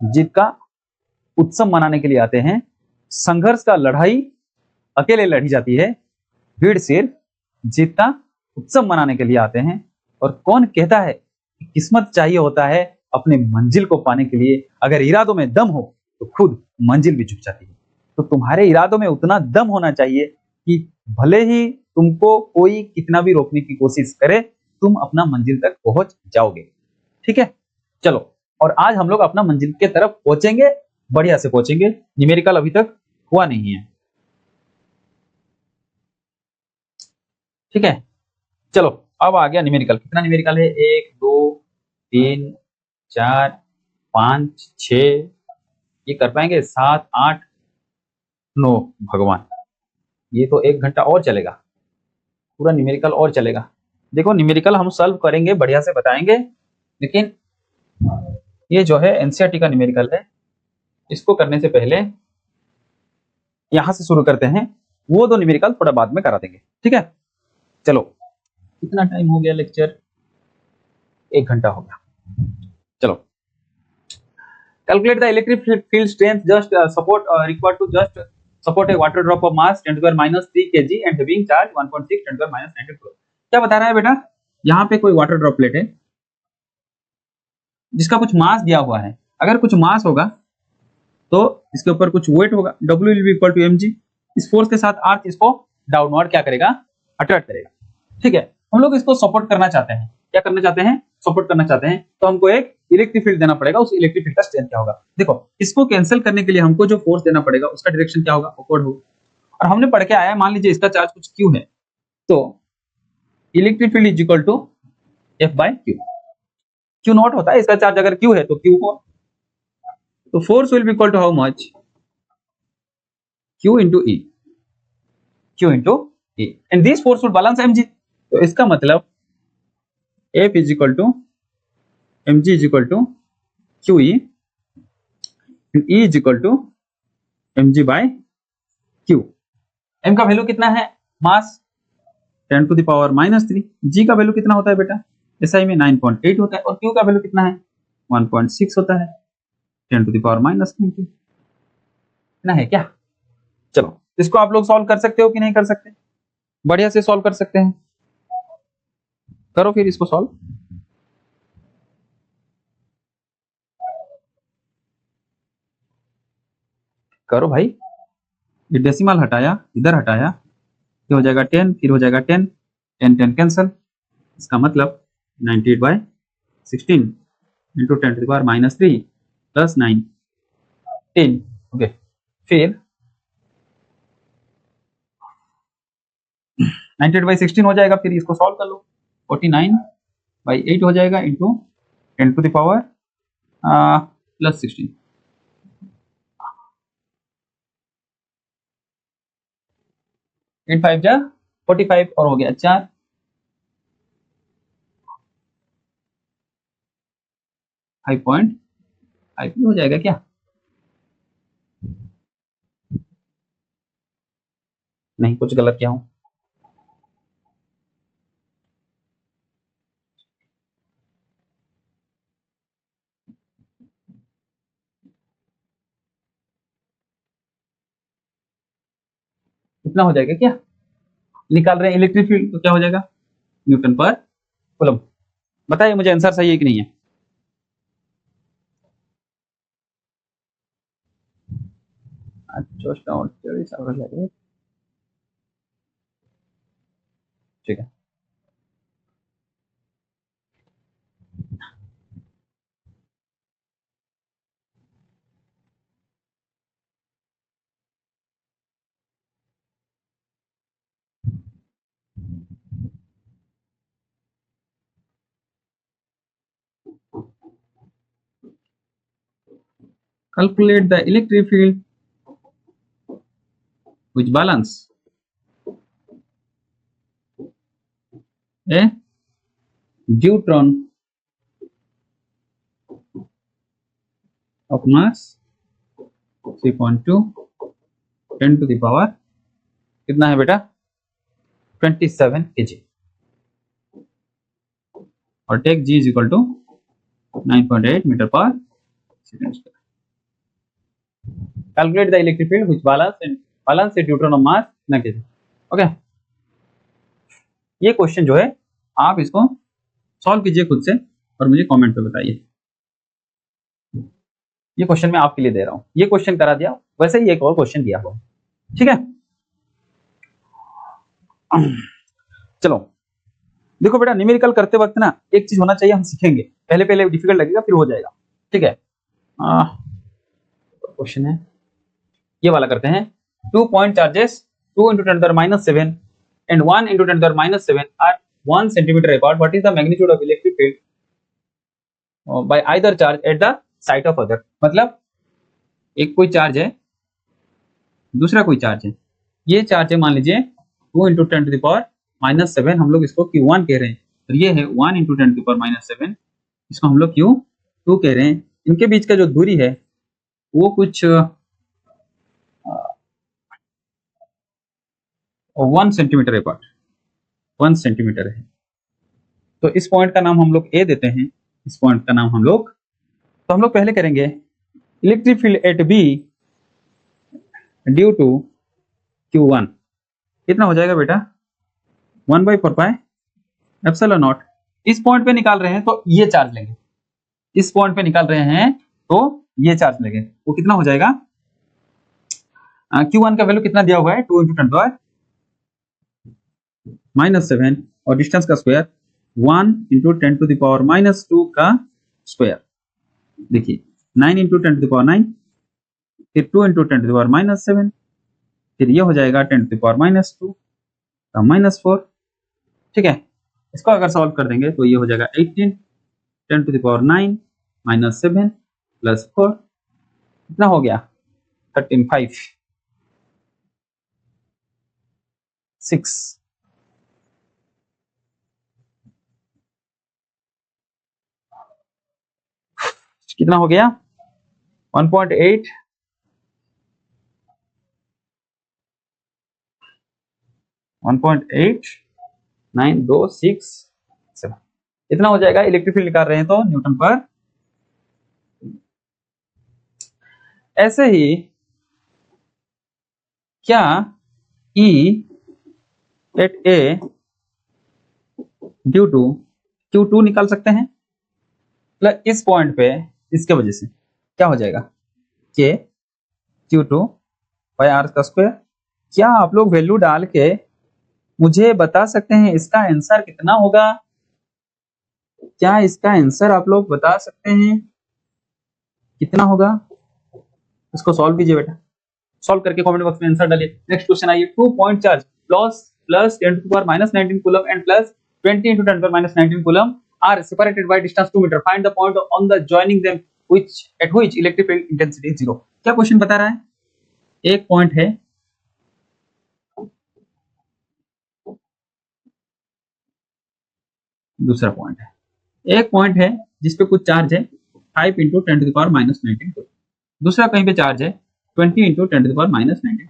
जीत का उत्सव मनाने के लिए आते हैं। संघर्ष का लड़ाई अकेले लड़ी जाती है, भीड़ सिर्फ जीत का उत्सव मनाने के लिए आते हैं। और कौन कहता है कि किस्मत चाहिए होता है अपने मंजिल को पाने के लिए, अगर इरादों में दम हो तो खुद मंजिल भी झुक जाती है। तो तुम्हारे इरादों में उतना दम होना चाहिए कि भले ही तुमको कोई कितना भी रोकने की कोशिश करे, तुम अपना मंजिल तक पहुंच जाओगे। ठीक है, चलो, और आज हम लोग अपना मंजिल के तरफ पहुंचेंगे, बढ़िया से पहुंचेंगे। न्यूमेरिकल अभी तक हुआ नहीं है, ठीक है। चलो अब आ गया न्यूमेरिकल। कितना न्यूमेरिकल है? 1 2 3 4 5 6, ये कर पाएंगे? 7 8 9। भगवान, ये तो 1 घंटा और चलेगा, पूरा न्यूमेरिकल और चलेगा। देखो न्यूमेरिकल हम सॉल्व करेंगे, बढ़िया से बताएंगे, लेकिन ये जो है एनसीईआरटी का न्यूमेरिकल है, इसको करने से पहले यहां से शुरू करते हैं। वो दो न्यूमेरिकल थोड़ा बाद में करा देंगे, ठीक है। चलो कितना टाइम हो गया लेक्चर? 1 घंटा हो गया। चलो, calculate the electric field strength just support required to just support a water drop of mass 10⁻³ kg and having charge 1.6 10⁻⁹ क्या बता रहा है बेटा? यहाँ पे कोई वाटर ड्रॉपलेट है जिसका कुछ मास दिया हुआ है। अगर कुछ मास होगा तो इसके ऊपर कुछ वेट होगा, W will be equal to mg। इस फोर्स के साथ अर्थ इसको डाउनवर्ड क्या करेगा? अट्रैक्ट करेगा, ठीक है। हम लोग इसको सपोर्ट करना चाहते हैं। क्या करना चाहते हैं? सपोर्ट करना चाहते हैं, तो हमको एक इलेक्ट्रिक फील्ड देना पड़ेगा। उस इलेक्ट्रिक फील्ड का स्ट्रेंथ क्या होगा? देखो, इसको कैंसिल करने के लिए हमको जो फोर्स देना पड़ेगा उसका डायरेक्शन क्या होगा? अपवर्ड होगा। और हमने पढ़ के आया, मान लीजिए इसका चार्ज कुछ Q है, तो electric field is equal to F/Q। Q not होता है, इसका चार्ज अगर Q है तो Q हो, तो force will be equal to how much? Q into E, Q into E, and this force will balance mg। तो इसका मतलब F is equal to mg is equal to QE and E is equal to mg by Q। m का value कितना है? मास 10⁻⁻3। g का value कितना होता है बेटा? SI में 9.8 होता है। और Q का वैल्यू कितना है? 1.6 होता है। 10⁻⁻3 इतना है क्या? चलो इसको आप लोग सॉल्व कर सकते हो कि नहीं कर सकते? बढ़िया से सॉल्व कर सकते हैं, करो फिर इसको सॉल्व। करो भाई, ये डेसिमल हटाया, इधर हटाया, ये हो जाएगा 10, फिर हो जाएगा 10, 10 कैंसल। इसका मतलब 98/16 इंटू 10⁻³ प्लस 9 10। ओके, फिर 98/16 हो जाएगा, फिर इसको सॉल्व कर लो। 49/8 हो जाएगा इंटू 10⁻+ 16। 8 5 जा 45 और हो गया 4। फाइव पॉइंट हो जाएगा क्या? नहीं, कुछ गलत किया हूं। इतना हो जाएगा क्या? निकाल रहे हैं इलेक्ट्रिक फील्ड, तो क्या हो जाएगा? न्यूटन पर कूलम। बताइए मुझे आंसर सही है कि नहीं है? ठीक है, calculate the electric field which balance a deuteron of mass 3.2 10⁻, कितना है बेटा? 27 kg, और take g is equal to 9.8 metre per second square. Calculate the electric field which balance a deuteron of mass ना kg। ओके, ये question जो है आप इसको सॉल्व कीजिए खुद से और मुझे कमेंट पे बताइए। ये क्वेश्चन मैं आपके लिए दे रहा हूं, ये क्वेश्चन करा दिया, वैसे ही एक और क्वेश्चन दिया हुआ, ठीक है। चलो देखो बेटा, न्यूमेरिकल करते वक्त ना एक चीज होना चाहिए, हम सीखेंगे। पहले पहले डिफिकल्ट लगेगा, फिर हो जाएगा, ठीक है। क्वेश्चन है, ये वाला करते हैं। 2 point charges 2 into 10 to the minus 7 and 1 into 10 to the minus 7 are 1 centimeter apart. What is the magnitude of electric field by either charge at the site of other? मतलब एक कोई चार्ज है, दूसरा कोई चार्ज है, ये charge है मान लीजिए 2 into 10 to the power minus 7, हम लोग इसको Q1 कह रहे हैं, और ये है 1 into 10 to the power minus 7, इसको हम लोग Q2 कह रहे हैं। इनके बीच का जो दूरी है वो कुछ 1 सेंटीमीटर अपार्ट, 1 सेंटीमीटर है। तो इस पॉइंट का नाम हम लोग ए देते हैं, इस पॉइंट का नाम हम लोग, तो हम लोग पहले करेंगे electric field at B due to Q1 कितना हो जाएगा बेटा, 1/4 पाई एप्सिलॉन नॉट। इस पॉइंट पे निकाल रहे हैं तो ये चार्ज लेंगे, इस पॉइंट पे निकाल रहे हैं तो ये चार्ज लेंगे, वो कितना हो जाएगा, Q1 का वैल्यू कितना दिया हुआ है, 2 into 10 to the minus 7 और डिस्टेंस का square 1 into 10 to the power minus 2 का स्क्वायर, देखिए 9 into 10 to the power 9, फिर 2 into 10 to the power minus 7, फिर ये हो जाएगा 10 to the power minus 2 का minus 4। ठीक है, इसको अगर सॉल्व कर देंगे तो ये हो जाएगा 18 10 to the power 9 minus 7 plus 4, कितना हो गया 13 5 6, कितना हो गया 1.8 1.8 9 2 6 7, इतना हो जाएगा। इलेक्ट्रिक फील्ड निकाल रहे हैं तो न्यूटन पर। ऐसे ही क्या E at A due to Q2 निकाल सकते हैं, मतलब इस पॉइंट पे इसके वजह से क्या हो जाएगा K Q2 बाय R का स्क्वायर। क्या आप लोग वैल्यू डाल के मुझे बता सकते हैं इसका आंसर कितना होगा, क्या इसका आंसर आप लोग बता सकते हैं कितना होगा, इसको सॉल्व कीजिए बेटा, सॉल्व करके कमेंट बॉक्स में आंसर डालिए। नेक्स्ट क्वेश्चन आइए, 2 point charge plus 10 to the power minus 19 coulomb and plus 20 into 10 to the power minus 19 coulomb are separated by distance 2 meter. Find the point on the joining them at which electric field intensity is 0. क्या question बता रहा है, एक point है, दूसरा point है, एक point है जिसपे कुछ चार्ज है 5 into 10 to the power minus 19 coulomb, दूसरा कहीं पे चार्ज है 20 into 10 to the power minus 19।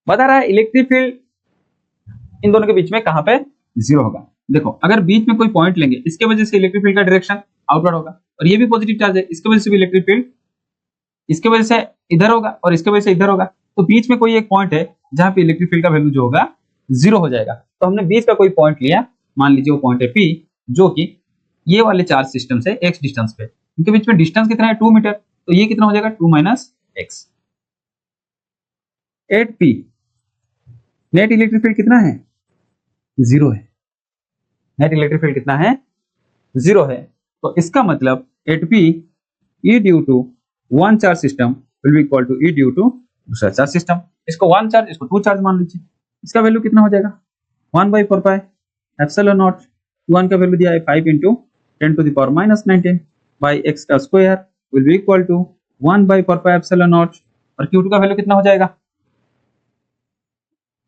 बता रहा है इलेक्ट्रिक फील्ड इन दोनों के बीच में कहां पे 0 होगा। देखो अगर बीच में कोई पॉइंट लेंगे, इसके वजह से इलेक्ट्रिक फील्ड का डायरेक्शन आउटवर्ड होगा, और ये भी पॉजिटिव चार्ज है, इसके वजह से भी इलेक्ट्रिक फील्ड इसके वजह से इधर होगा और इसके वजह से इधर होगा, तो बीच में कोई एक पॉइंट है जहां पे इलेक्ट्रिक फील्ड का वैल्यू जो होगा 0 हो जाएगा। तो हमने बीच का कोई पॉइंट लिया, मान लीजिए वो पॉइंट है P, जो कि ये वाले चार्ज सिस्टम से x डिस्टेंस पे, इनके बीच में डिस्टेंस कितना है 2 मीटर, तो ये कितना हो जाएगा 2 minus x। At P net electric field कितना है 0 है, नेट इलेक्ट्रिक फील्ड कितना है 0 है, तो इसका मतलब at P E due to one charge system will be equal to E due to दूसरा चार्ज सिस्टम। इसको वन चार्ज, इसको टू चार्ज मान लीजिए, इसका वैल्यू कितना हो जाएगा 1/4 पाई एप्सिलॉन नॉट, Q1 का वैल्यू दिया है 5 into 10 to the power minus 19 by x का square will be equal to 1/4 pi epsilon not, और Q2 का वैल्यू कितना हो जाएगा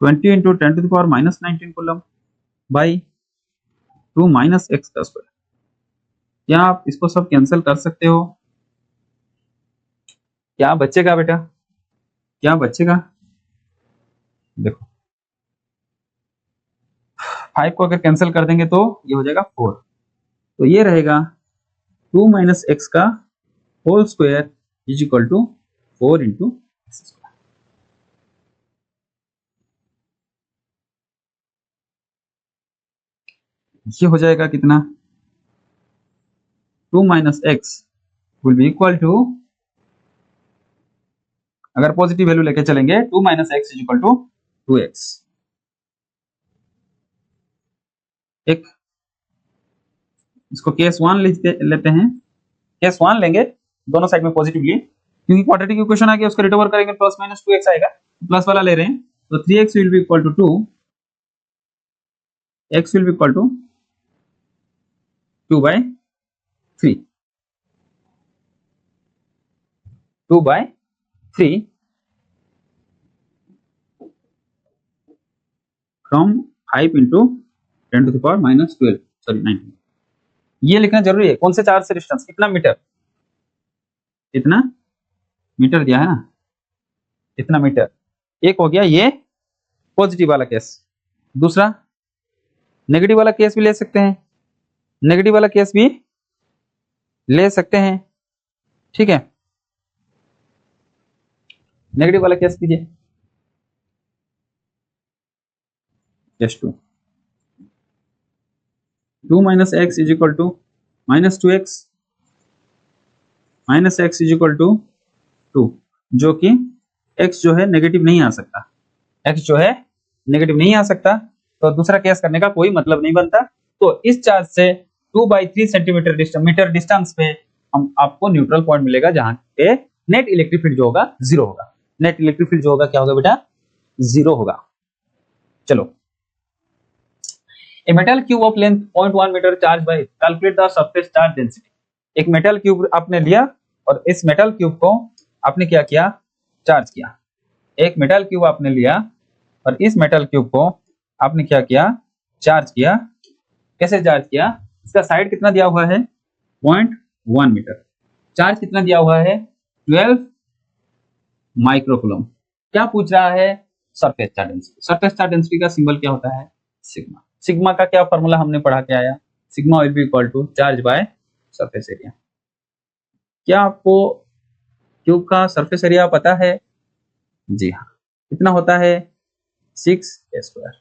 20 into 10 to the power minus 19 coulomb by 2 minus x का स्क्वायर। क्या आप इसको सब कैंसिल कर सकते हो, क्या बचेगा बेटा, क्या बचेगा, देखो 5 को अगर कैंसिल कर देंगे तो ये हो जाएगा 4, तो ये रहेगा 2 minus x का whole square is equal to 4 into x square. ये हो जाएगा कितना 2 minus x will be equal to, अगर पॉजिटिव वैल्यू लेके चलेंगे 2 minus x is equal to 2x। एक इसको केस 1 लेते हैं, केस 1 लेंगे दोनों साइड में पॉजिटिवली, क्योंकि क्वाड्रेटिक इक्वेशन आ गया, उसको रिट ओवर करेंगे प्लस माइनस 2x आएगा, प्लस वाला ले रहे हैं तो 3x will be equal to 2, x will be equal to 2/3, 2/3 from 5 into 10 to the power minus 12, sorry 19। ये लिखना जरूरी है। कौन से चार्ज से डिस्टेंस, कितना मीटर, इतना मीटर दिया है ना, इतना मीटर। एक हो गया ये पॉजिटिव वाला केस, दूसरा नेगेटिव वाला केस भी ले सकते हैं, नेगेटिव वाला केस भी ले सकते हैं, ठीक है। नेगेटिव वाला केस कीजिए, just 2 minus x is equal to minus 2x, minus x is equal to 2, जो कि x जो है नेगेटिव नहीं आ सकता, x जो है नेगेटिव नहीं आ सकता, तो दूसरा केस करने का कोई मतलब नहीं बनता। तो इस चार्ज से 2/3 सेंटीमीटर मीटर डिस्टेंस पे हम आपको न्यूट्रल पॉइंट मिलेगा, जहां पे नेट इलेक्ट्रिक फील्ड जो होगा जीरो होगा। नेट इलेक्ट्रिक फील्ड जो होगा क्या होगा बेटा, जीरो होगा। चलो, a metal cube of length 0.1 metre charge by calculate the surface charge density. एक मेटल क्यूब आपने लिया और इस मेटल क्यूब को आपने क्या किया, चार्ज किया। एक मेटल क्यूब आपने लिया और इस मेटल क्यूब को आपने क्या किया, चार्ज किया। कैसे चार्ज किया, इसका साइड कितना दिया हुआ है 0.1 मीटर, चार्ज कितना दिया हुआ है 12 माइक्रोकूलम। क्या पूछ रहा है, surface charge density. Surface charge density का सिंबल क्या होता है, सिग्मा। सिग्मा का क्या फॉर्मूला हमने पढ़ा के आया, sigma will be equal to charge by surface area. क्या आपको क्यूब का सरफेस एरिया पता है, जी हाँ, कितना होता है 6a²।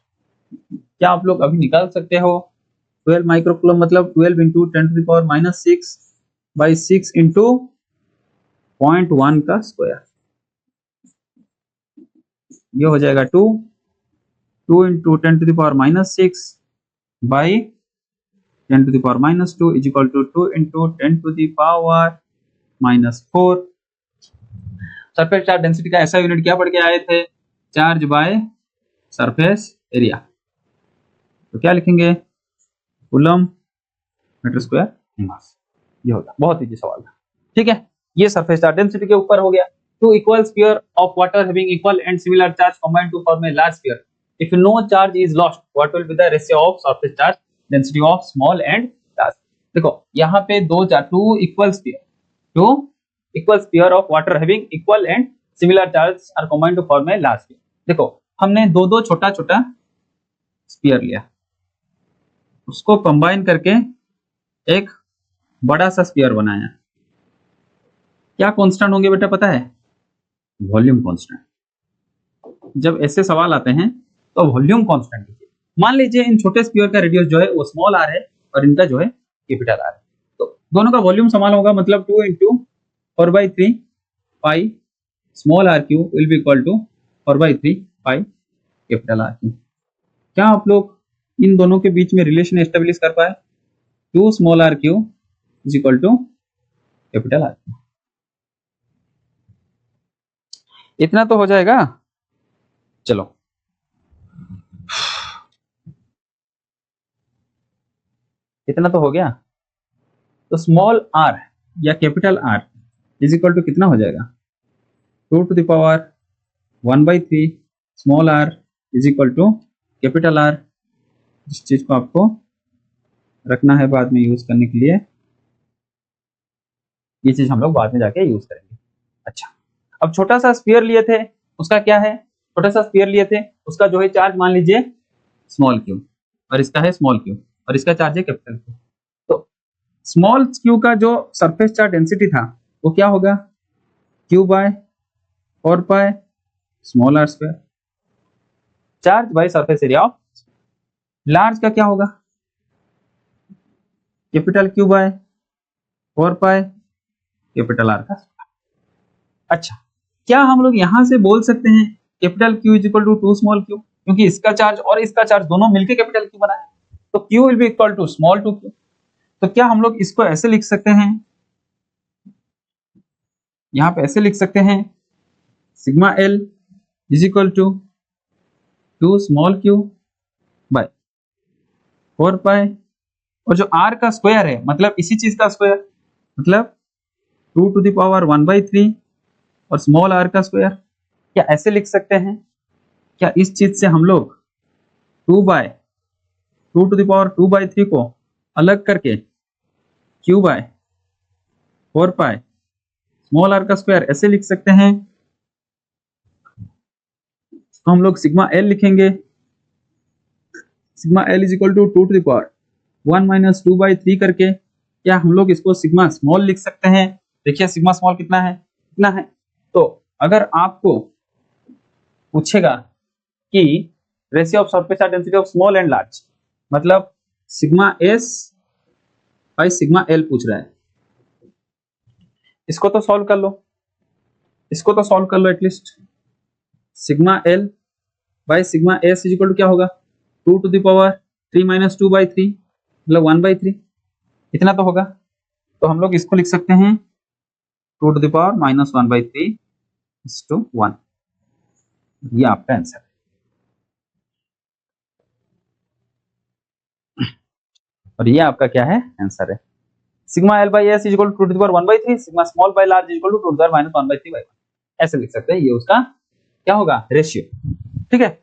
क्या आप लोग अभी निकाल सकते हो, 12 माइक्रोकूलम मतलब 12 into 10 to the power minus 6 by 6 into 0.1 का स्क्वायर, ये हो जाएगा 2 into 10 to the power minus 6 by 10 to the power minus 2 is equal to 2 into 10 to the power minus 4। Surface charge density का ऐसा यूनिट क्या पढ़ के आए थे, चार्ज बाय सरफेस एरिया। तो क्या लिखेंगे, कूलम मीटर स्क्वायर मास, ये होगा। बहुत इजी सवाल था, ठीक है। ये सरफेस चार्ज डेंसिटी के ऊपर हो गया। Two equal sphere of water having equal and similar charge combined to form a large sphere, if no charge is lost what will be the ratio of surface charge density of small and large. देखो यहाँ पे two equal sphere of water having equal and similar charge are combined to form a large sphere. देखो हमने दो छोटा छोटा sphere लिया, उसको कंबाइन करके एक बड़ा सा स्फीयर बनाया। क्या कांस्टेंट होंगे बेटा पता है, वॉल्यूम कांस्टेंट। जब ऐसे सवाल आते हैं तो वॉल्यूम कांस्टेंट लीजिए। मान लीजिए इन छोटे स्फीयर का रेडियस जो है वो स्मॉल आर है और इनका जो है कैपिटल आर है, तो दोनों का वॉल्यूम समान होगा, मतलब 2 into 4/3 pi small r cube will be equal to 4/3 pi capital R cube. क्या आप लोग इन दोनों के बीच में रिलेशन एस्टेब्लिश कर पाए, 2 small r cube is equal to capital R cube. इतना तो हो जाएगा। चलो इतना तो हो गया। तो स्मॉल आर या capital R is equal to कितना हो जाएगा, 2 to the power 1/3 small r is equal to capital R. इस चीज को आपको रखना है बाद में यूज करने के लिए, ये चीज हम लोग बाद में जाके यूज करेंगे। अच्छा, अब छोटा सा स्फीयर लिए थे, उसका क्या है, छोटा सा स्फीयर लिए थे, उसका जो है चार्ज मान लीजिए स्मॉल क्यू, और इसका है स्मॉल क्यू, और इसका चार्ज है कैपिटल क्यू। तो स्मॉल क्यू का जो सरफेस चार्ज डेंसिटी था वो क्या होगा, q by 4 pi small r square, charge by surface area of. Large का क्या होगा, capital Q by 4 pi capital R का। अच्छा, क्या हम लोग यहां से बोल सकते हैं capital Q is equal to 2 small q, क्योंकि इसका चार्ज और इसका चार्ज दोनों मिलकर कैपिटल क्यू बना है, तो Q will be equal to small two q. तो क्या हम लोग इसको ऐसे लिख सकते हैं, यहाँ पे ऐसे लिख सकते हैं sigma L is equal to 2 small q by 4 pi, और जो r का स्क्वायर है मतलब इसी चीज का स्क्वायर, मतलब 2 टू द पावर 1/3 और स्मॉल r का स्क्वायर। क्या ऐसे लिख सकते हैं? क्या इस चीज से हम लोग 2 टू द पावर 2/3 को अलग करके q by 4 pi small r का स्क्वायर ऐसे लिख सकते हैं? तो हम लोग सिग्मा एल लिखेंगे, sigma L is equal to 2 to the power 1 minus 2/3 करके क्या हम लोग इसको सिग्मा स्मॉल लिख सकते हैं? देखिए सिग्मा स्मॉल कितना है, कितना है। तो अगर आपको पूछेगा कि ratio of surface charge density of small and large, मतलब sigma S by sigma L पूछ रहा है, इसको तो सॉल्व कर लो, इसको तो सॉल्व कर लो at least. Sigma L by sigma S is equal to क्या होगा, 2 टू द पावर 3 माइनस 2/3 मतलब 1/3, इतना तो होगा। तो हम लोग इसको लिख सकते हैं 2 to the power minus 1/3 is to 1। ये आपका आंसर है। और ये आपका क्या है, आंसर है। Sigma L by S is equal to 2 to the power 1/3, sigma small by large is equal to 2 to the power minus 1/3/1, ऐसे लिख सकते हैं। ये उसका क्या होगा, रेशियो। ठीक है,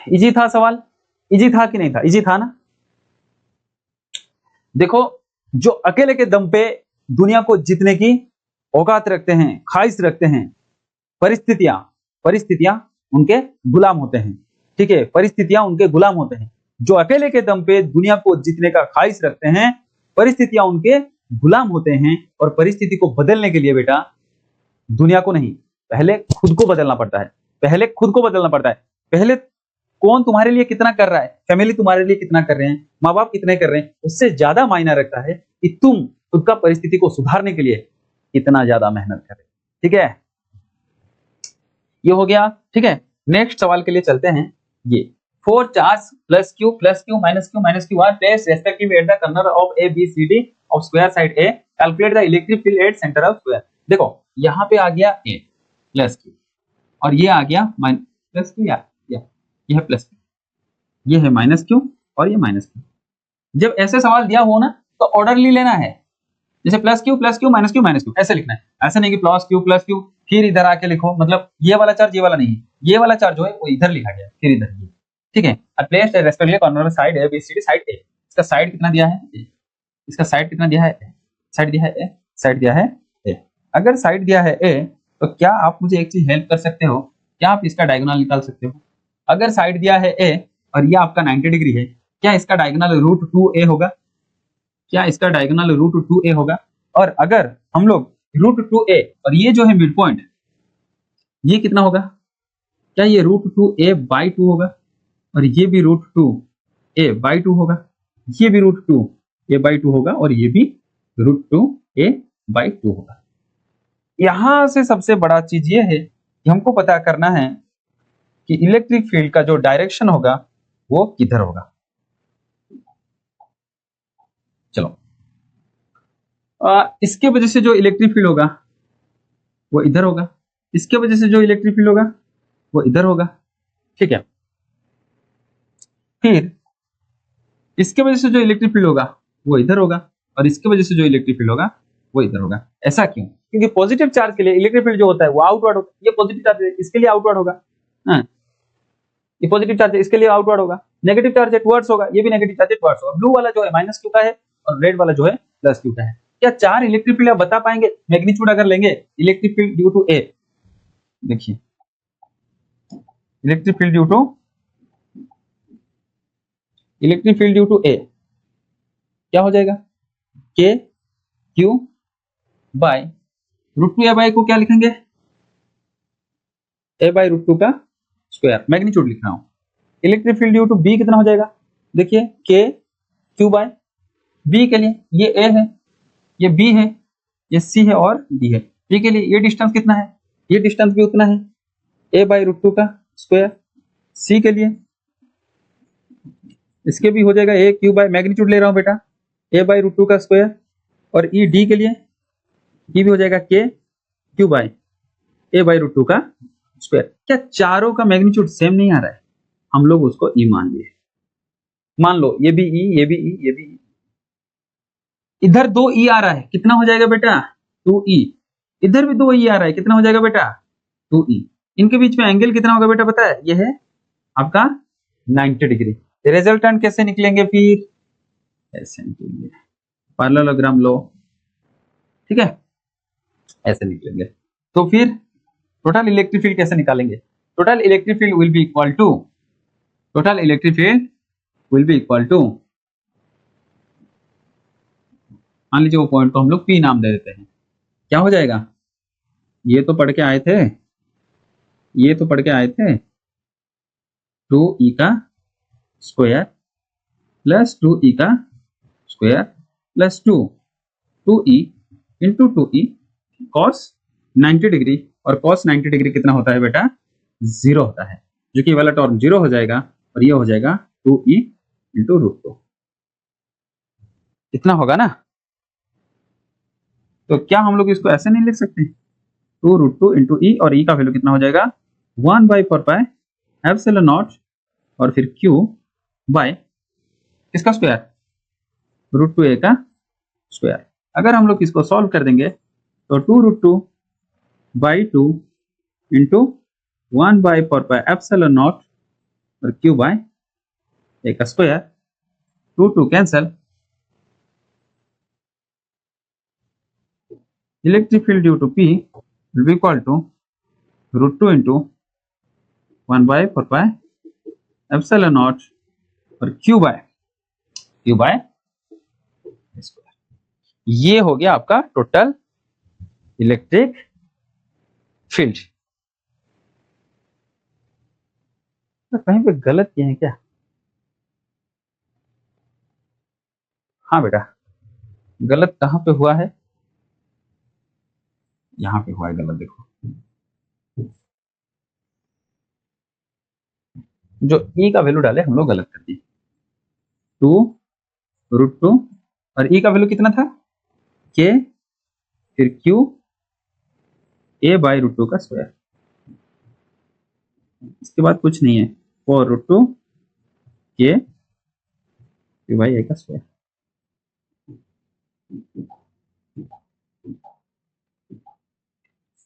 इजी था सवाल, इजी था कि नहीं था, इजी था ना। देखो जो अकेले के दम पे दुनिया को जीतने की औकात रखते हैं, ख्वाहिश रखते हैं, परिस्थितियां उनके गुलाम होते हैं। ठीक है, परिस्थितियां उनके गुलाम होते हैं। जो अकेले के दम पे दुनिया को जीतने का ख्वाहिश रखते हैं, परिस्थितियां उनके गुलाम होते हैं। और परिस्थिति को बदलने के लिए बेटा दुनिया को नहीं, पहले खुद को बदलना पड़ता है। पहले खुद को बदलना पड़ता है। पहले कौन तुम्हारे लिए कितना कर रहा है, फैमिली तुम्हारे लिए कितना कर रहे हैं, माँ बाप कितने कर रहे हैं, उससे ज्यादा मायना रखता है कि तुम खुद का परिस्थिति को सुधारने के लिए कितना ज्यादा मेहनत करें। ठीक है, ये हो गया। ठीक है, नेक्स्ट सवाल के लिए चलते हैं। ये 4 charge plus q minus q are placed respectively at the corner of A B C D of square side a, calculate the electric field at centre of square. देखो यहाँ पे आ गया ए प्लस क्यू और ये आ गया माइनस प्लस क्यू, ये है plus Q, ये है माइनस क्यू और ये माइनस क्यू। जब ऐसे सवाल दिया हो ना तो ऑर्डरली लेना है, जैसे प्लस क्यू माइनस क्यू ऐसे लिखना है। ऐसा नहीं कि प्लस क्यू फिर इधर आके लिखो, मतलब ये वाला चार्ज ये वाला नहीं है, ये वाला चार्ज जो है वो इधर लिखा गया फिर इधर ये। ठीक है, placed respectively corner side A B C D side A, इसका साइड कितना दिया है, इसका साइड कितना दिया है, साइड दिया है ए, साइड दिया है ए। अगर साइड दिया है ए तो क्या आप मुझे एक चीज हेल्प कर सकते हो, क्या आप इसका डायगोनल निकाल सकते हो? अगर साइड दिया है ए और ये आपका 90 डिग्री है, क्या इसका डायगोनल √2a होगा? क्या इसका डायगोनल √2a होगा? और अगर हम लोग √2a और ये जो है मिड पॉइंट ये कितना होगा, क्या ये √2a/2 होगा? और ये भी √2a/2 होगा, ये भी √2a/2 होगा और ये भी √2a/2 होगा। यहां से सबसे बड़ा चीज ये है कि हमको पता करना है कि इलेक्ट्रिक फील्ड का जो डायरेक्शन होगा वो किधर होगा। चलो इसके वजह से जो इलेक्ट्रिक फील्ड होगा वो इधर होगा, इसके वजह से जो इलेक्ट्रिक फील्ड होगा वो इधर होगा। ठीक है, फिर इसके वजह से जो इलेक्ट्रिक फील्ड होगा वो इधर होगा और इसके वजह से जो इलेक्ट्रिक फील्ड होगा वो इधर होगा। ऐसा क्यों? क्योंकि पॉजिटिव चार्ज के लिए इलेक्ट्रिक फील्ड जो होता है वो आउटवर्ड होता है, ये पॉजिटिव चार्ज है इसके लिए आउटवर्ड होगा। ये पॉजिटिव चार्ज है इसके लिए आउटवर्ड होगा, नेगेटिव चार्ज है टुवर्ड्स होगा, ये भी नेगेटिव चार्ज है टुवर्ड्स होगा। ब्लू वाला जो है माइनस क्यू का है और रेड वाला जो है प्लस क्यू का है। क्या चार इलेक्ट्रिक फील्ड आप बता पाएंगे मैग्नीट्यूड अगर लेंगे? इलेक्ट्रिक फील्ड ड्यू टू ए, देखिए इलेक्ट्रिक फील्ड ड्यू टू ए क्या हो जाएगा, के क्यू बाय √2a/, को क्या लिखेंगे, a/√2 का स्क्वायर, मैग्नीट्यूड लिख रहा हूं। Electric field due to B कितना हो जाएगा, देखिए के क्यू बाय बी के लिए ये ए है, ये बी है, ये सी है और डी है। बी के लिए ये डिस्टेंस कितना है, ये डिस्टेंस भी उतना है, a/√2 का स्क्वायर। सी के लिए इसके भी हो जाएगा a क्यू बाय, मैग्नीट्यूड ले रहा हूं बेटा, a/√2 का स्क्वायर। और ई डी के लिए ये भी हो जाएगा के q by a by root two का स्क्वायर। क्या चारों का मैग्नीट्यूड सेम नहीं आ रहा है? हम लोग उसको ई मान लिए। मान लो ये भी ई, ये भी ई, ये भी ई। इधर दो ई आ रहा है, कितना हो जाएगा बेटा? 2e। इधर भी दो ई आ रहा है, कितना हो जाएगा बेटा? 2e। इनके बीच में एंगल कितना होगा बेटा पता है? ये है आपका 90 डिग्री। रिजल्टेंट कैसे निकलेंगे फिर? ऐसे निकलेंगे, पैरेललोग्राम लो, ठीक है, ऐसे निकलेंगे। तो फिर टोटल इलेक्ट्रिक फील्ड कैसे निकालेंगे? Total electric field will be equal to, total electric field will be equal to, मान लीजिए वो पॉइंट को हम लोग P नाम दे देते हैं। क्या हो जाएगा? ये तो पढ़ के आए थे, ये तो पढ़ के आए थे, 2e का स्क्वायर प्लस 2e का square plus 2e into 2e cos 90 degree, और कॉस 90 डिग्री कितना होता है बेटा? 0 होता है, जो कि ये वाला टर्म 0 हो जाएगा और ये हो जाएगा 2e इंटू रूट 2। इतना होगा ना? तो क्या हम लोग इसको ऐसे नहीं लिख सकते? 2 रूट 2 इंटू ई, और ई का वैल्यू कितना हो जाएगा? 1 बाई 4 पाई एप्सिलॉन नॉट और फिर क्यू बाय किसका स्क्वायर? रूट 2 ए का स्क्वायर। अगर हम लोग इसको सॉल्व कर देंगे तो 2 root 2 by 2 into 1 by 4 pi epsilon not और क्यू बाय ए का square, 2 2 cancel, electric field due to P will be equal to root 2 into 1 by 4 pi epsilon not और क्यू बाय स्क्वायर। ये हो गया आपका टोटल इलेक्ट्रिक फील्ड। तो कहीं पे गलत किए हैं क्या? हाँ बेटा, गलत कहां पे हुआ है? यहां पे हुआ है गलत, देखो। जो ई का वैल्यू डाले हम लोग गलत कर दिए, 2 रूट 2 और ई का वैल्यू कितना था? के, फिर क्यू ए बाई रूट 2 का स्क्वायर, इसके बाद कुछ नहीं है, 4 रूट 2 के बाई ए का स्क्वायर।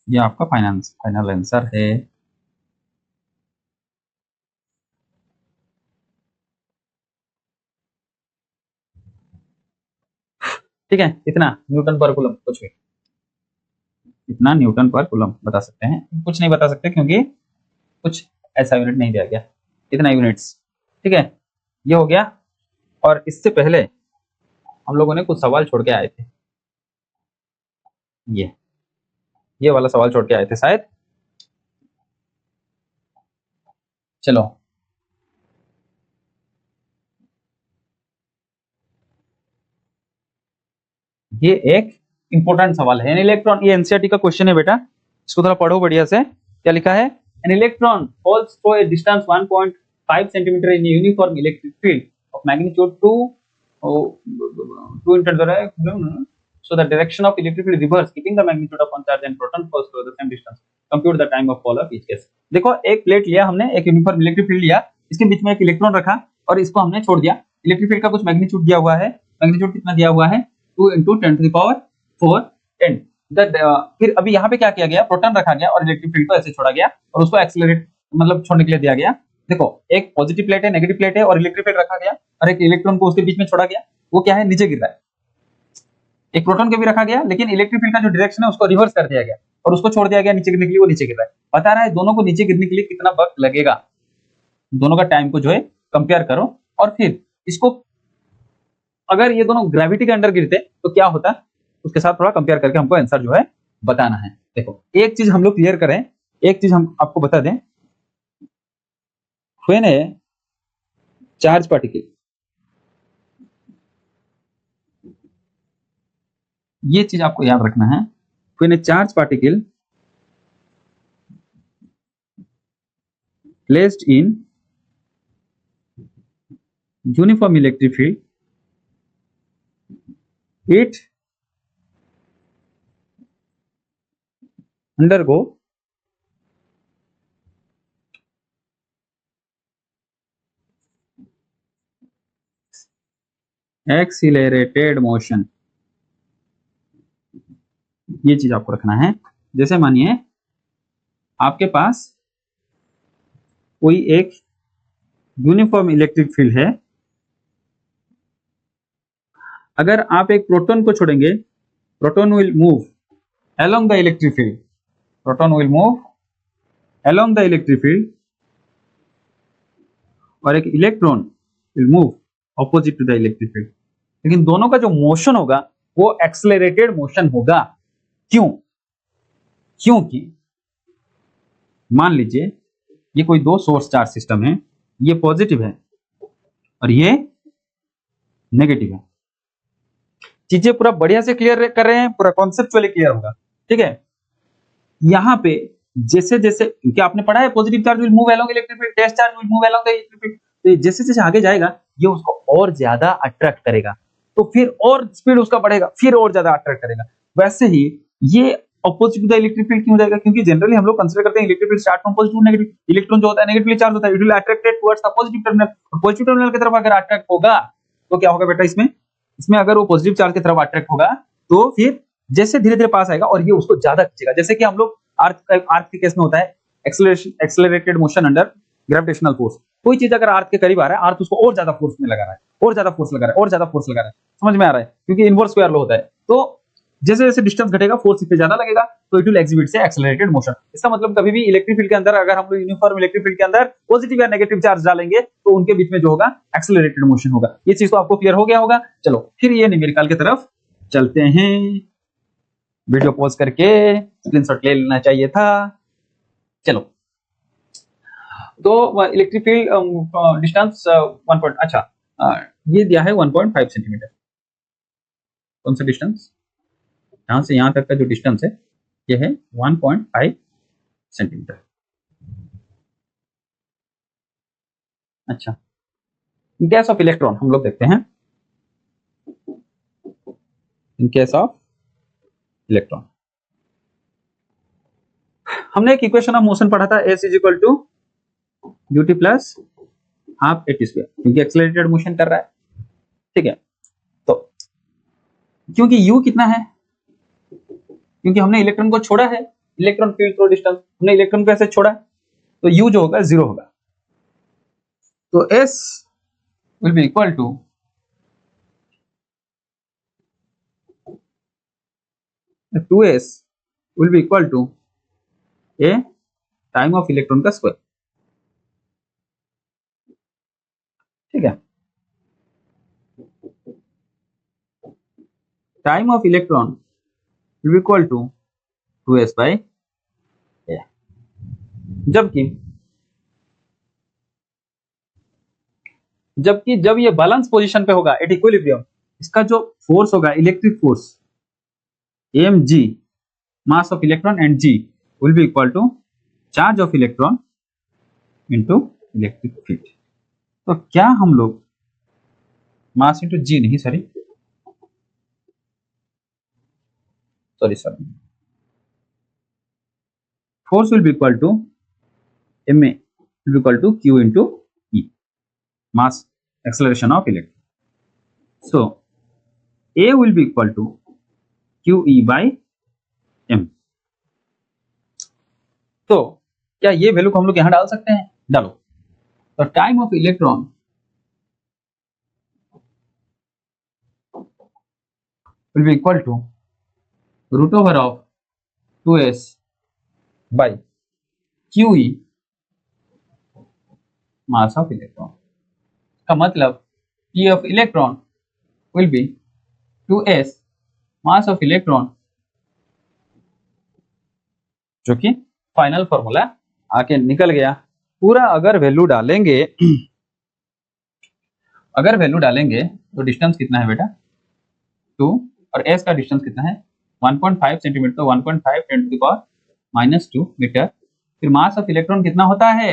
ये आपका फाइनल आंसर है। ठीक है, इतना न्यूटन पर कूलम, कुछ भी इतना न्यूटन पर कूलम बता सकते हैं, कुछ नहीं बता सकते क्योंकि कुछ ऐसा यूनिट नहीं दिया गया, इतना यूनिट्स। ठीक है, ये हो गया। और इससे पहले हम लोगों ने कुछ सवाल छोड़ के आए थे, ये वाला सवाल छोड़ के आए थे शायद। चलो, ये एक इंपॉर्टेंट सवाल है। एन इलेक्ट्रॉन, ये एनसीईआरटी का क्वेश्चन है बेटा, इसको थोड़ा पढ़ो बढ़िया से। क्या लिखा है? An electron falls through a distance 1.5 centimetre in uniform electric field of magnitude 2 into so the direction of electric field reverse keeping the magnitude of one charge and proton falls through the same distance, compute the time of fall of each case। देखो, एक plate लिया हमने, एक uniform electric field लिया, इसके बीच में एक electron रखा और इसको हमने छोड़ दिया। इलेक्ट्रिक फील्ड का कुछ मैग्नीट्यूड दिया हुआ है, मैग्नीट्यूड कितना दिया हुआ है? 2 into 10 to the power 4 10। फिर अभी यहाँ पे क्या किया गया? प्रोटॉन रखा गया और इलेक्ट्रिक फील्ड को ऐसे छोड़ा गया और उसको एक्सेलरेट मतलब छोड़ने के लिए दिया गया। देखो, एक पॉजिटिव प्लेट है, नेगेटिव प्लेट है और इलेक्ट्रिक फील्ड रखा गया और एक इलेक्ट्रॉन को उसके बीच में छोड़ा गया। वो क्या है? नीचे गिर रहा है। एक प्रोटॉन को भी रखा गया लेकिन इलेक्ट्रिक फील्ड का जो डायरेक्शन है उसको रिवर्स कर दिया गया और उसको छोड़ दिया गया नीचे गिरने के लिए, वो नीचे गिर रहा है। बता रहा है दोनों को नीचे गिरने के लिए कितना वक्त लगेगा, दोनों का टाइम को जो है कंपेयर करो। और फिर इसको, अगर ये दोनों ग्रेविटी के अंडर गिरते तो क्या होता, उसके साथ थोड़ा कंपेयर करके हमको आंसर जो है बताना है। देखो, एक चीज हम लोग क्लियर करें, एक चीज हम आपको बता दें, व्हेन ए चार्ज पार्टिकल, ये चीज आपको याद रखना है, when A charge particle placed in uniform electric field, it undergo accelerated motion, ये चीज आपको रखना है। जैसे मानिए आपके पास कोई एक यूनिफॉर्म इलेक्ट्रिक फील्ड है, अगर आप एक प्रोटॉन को छोड़ेंगे, proton will move along the electric field, proton will move along the electric field, और एक electron will move opposite to the electric field। लेकिन दोनों का जो मोशन होगा वो एक्सेलरेटेड मोशन होगा। क्यों? क्योंकि मान लीजिए ये कोई दो सोर्स चार्ज सिस्टम है, ये पॉजिटिव है और ये नेगेटिव है। चीजें पूरा बढ़िया से क्लियर कर रहे हैं, पूरा कॉन्सेप्चुअली क्लियर होगा, ठीक है। यहाँ पे जैसे जैसे, क्योंकि आपने पढ़ा है positive charge will move along electric field, dash charge will move along the electric field, तो जैसे जैसे आगे जाएगा ये उसको और ज्यादा अट्रैक्ट करेगा, तो फिर और स्पीड उसका बढ़ेगा, फिर और ज्यादा अट्रैक्ट करेगा। वैसे ही ये opposite to the electric field क्यों हो जाएगा? क्योंकि जनरली हम लोग कंसीडर करते हैं electric field start from positive to negative, electron जो होता है नेगेटिवली चार्ज होता है, it will attracted towards the positive terminal, और पॉजिटिव टर्मिनल की तरफ अगर अट्रैक्ट होगा तो क्या होगा बेटा? इसमें अगर वो पॉजिटिव चार्ज की तरफ अट्रैक्ट होगा तो फिर जैसे धीरे धीरे पास आएगा और ये उसको ज्यादा खींचेगा। जैसे कि हम लोग अर्थ के केस में होता है accelerated motion under gravitational force. कोई चीज अगर अर्थ के करीब आ रहा है, अर्थ उसको और ज्यादा फोर्स में लगा रहा है, और ज्यादा फोर्स लगा रहा है, और ज्यादा फोर्स लगा रहा है। समझ में आ रहा है? क्योंकि इनवर्स स्क्वायर लॉ होता है, तो जैसे जैसे डिस्टेंस घटेगा फोर्स इतने ज्यादा लगेगा, तो इट विल एग्जिबिट से एक्सेलरेटेड मोशन। इसका मतलब कभी भी इलेक्ट्रिक फील्ड के अंदर अगर हम लोग यूनिफॉर्म इलेक्ट्रिक फील्ड के अंदर पॉजिटिव या नेगेटिव चार्ज डालेंगे तो उनके बीच में जो होगा एक्सेलरेटेड मोशन होगा। ये चीज तो आपको क्लियर हो गया होगा। चलो फिर ये न्यूमेरिकल की तरफ चलते हैं। वीडियो पॉज करके स्क्रीनशॉट ले लेना चाहिए था। चलो, तो इलेक्ट्रिक फील्ड डिस्टेंस 1 अच्छा ये दिया है 1.5 सेंटीमीटर। कौन सा डिस्टेंस? यहां से यहां तक का जो डिस्टेंस है ये है 1.5 सेंटीमीटर। अच्छा, गैस ऑफ इलेक्ट्रॉन हम लोग देखते हैं। इन केस ऑफ इलेक्ट्रॉन हमने एक इक्वेशन ऑफ मोशन पढ़ा था, s is equal to ut plus half at square, क्योंकि एक्सेलरेटेड मोशन कर रहा है, ठीक है। तो क्योंकि u कितना है? क्योंकि हमने इलेक्ट्रॉन को छोड़ा है, इलेक्ट्रॉन फील्ड थ्रू डिस्टेंस, हमने इलेक्ट्रॉन को ऐसे छोड़ा, तो u जो होगा 0 होगा। तो s will be equal to two S will be equal to A time of electron का स्क्वायर, ठीक है। Time of electron will be equal to 2s by A. जबकि जब ये बैलेंस पोजीशन पे होगा एट इक्विलिब्रियम, इसका जो फोर्स होगा electric force mg mass of electron and g will be equal to charge of electron into electric field. तो क्या हम लोग मास इनटू g नहीं, sorry force will be equal to ma will be equal to q into e, mass acceleration of electron. So A will be equal to QE by M. तो क्या ये value को हम लोग यहां डाल सकते हैं? डालो। तो time of electron will be equal to root over of 2s by QE mass of electron। का मतलब E of electron will be 2s mass of electron, जो कि फाइनल फॉर्मूला आके निकल गया पूरा। अगर वैल्यू डालेंगे तो डिस्टेंस कितना है बेटा? 2, और s का डिस्टेंस कितना है? 1.5 सेंटीमीटर, तो 1.5 × 10⁻² मीटर। फिर मास ऑफ इलेक्ट्रॉन कितना होता है?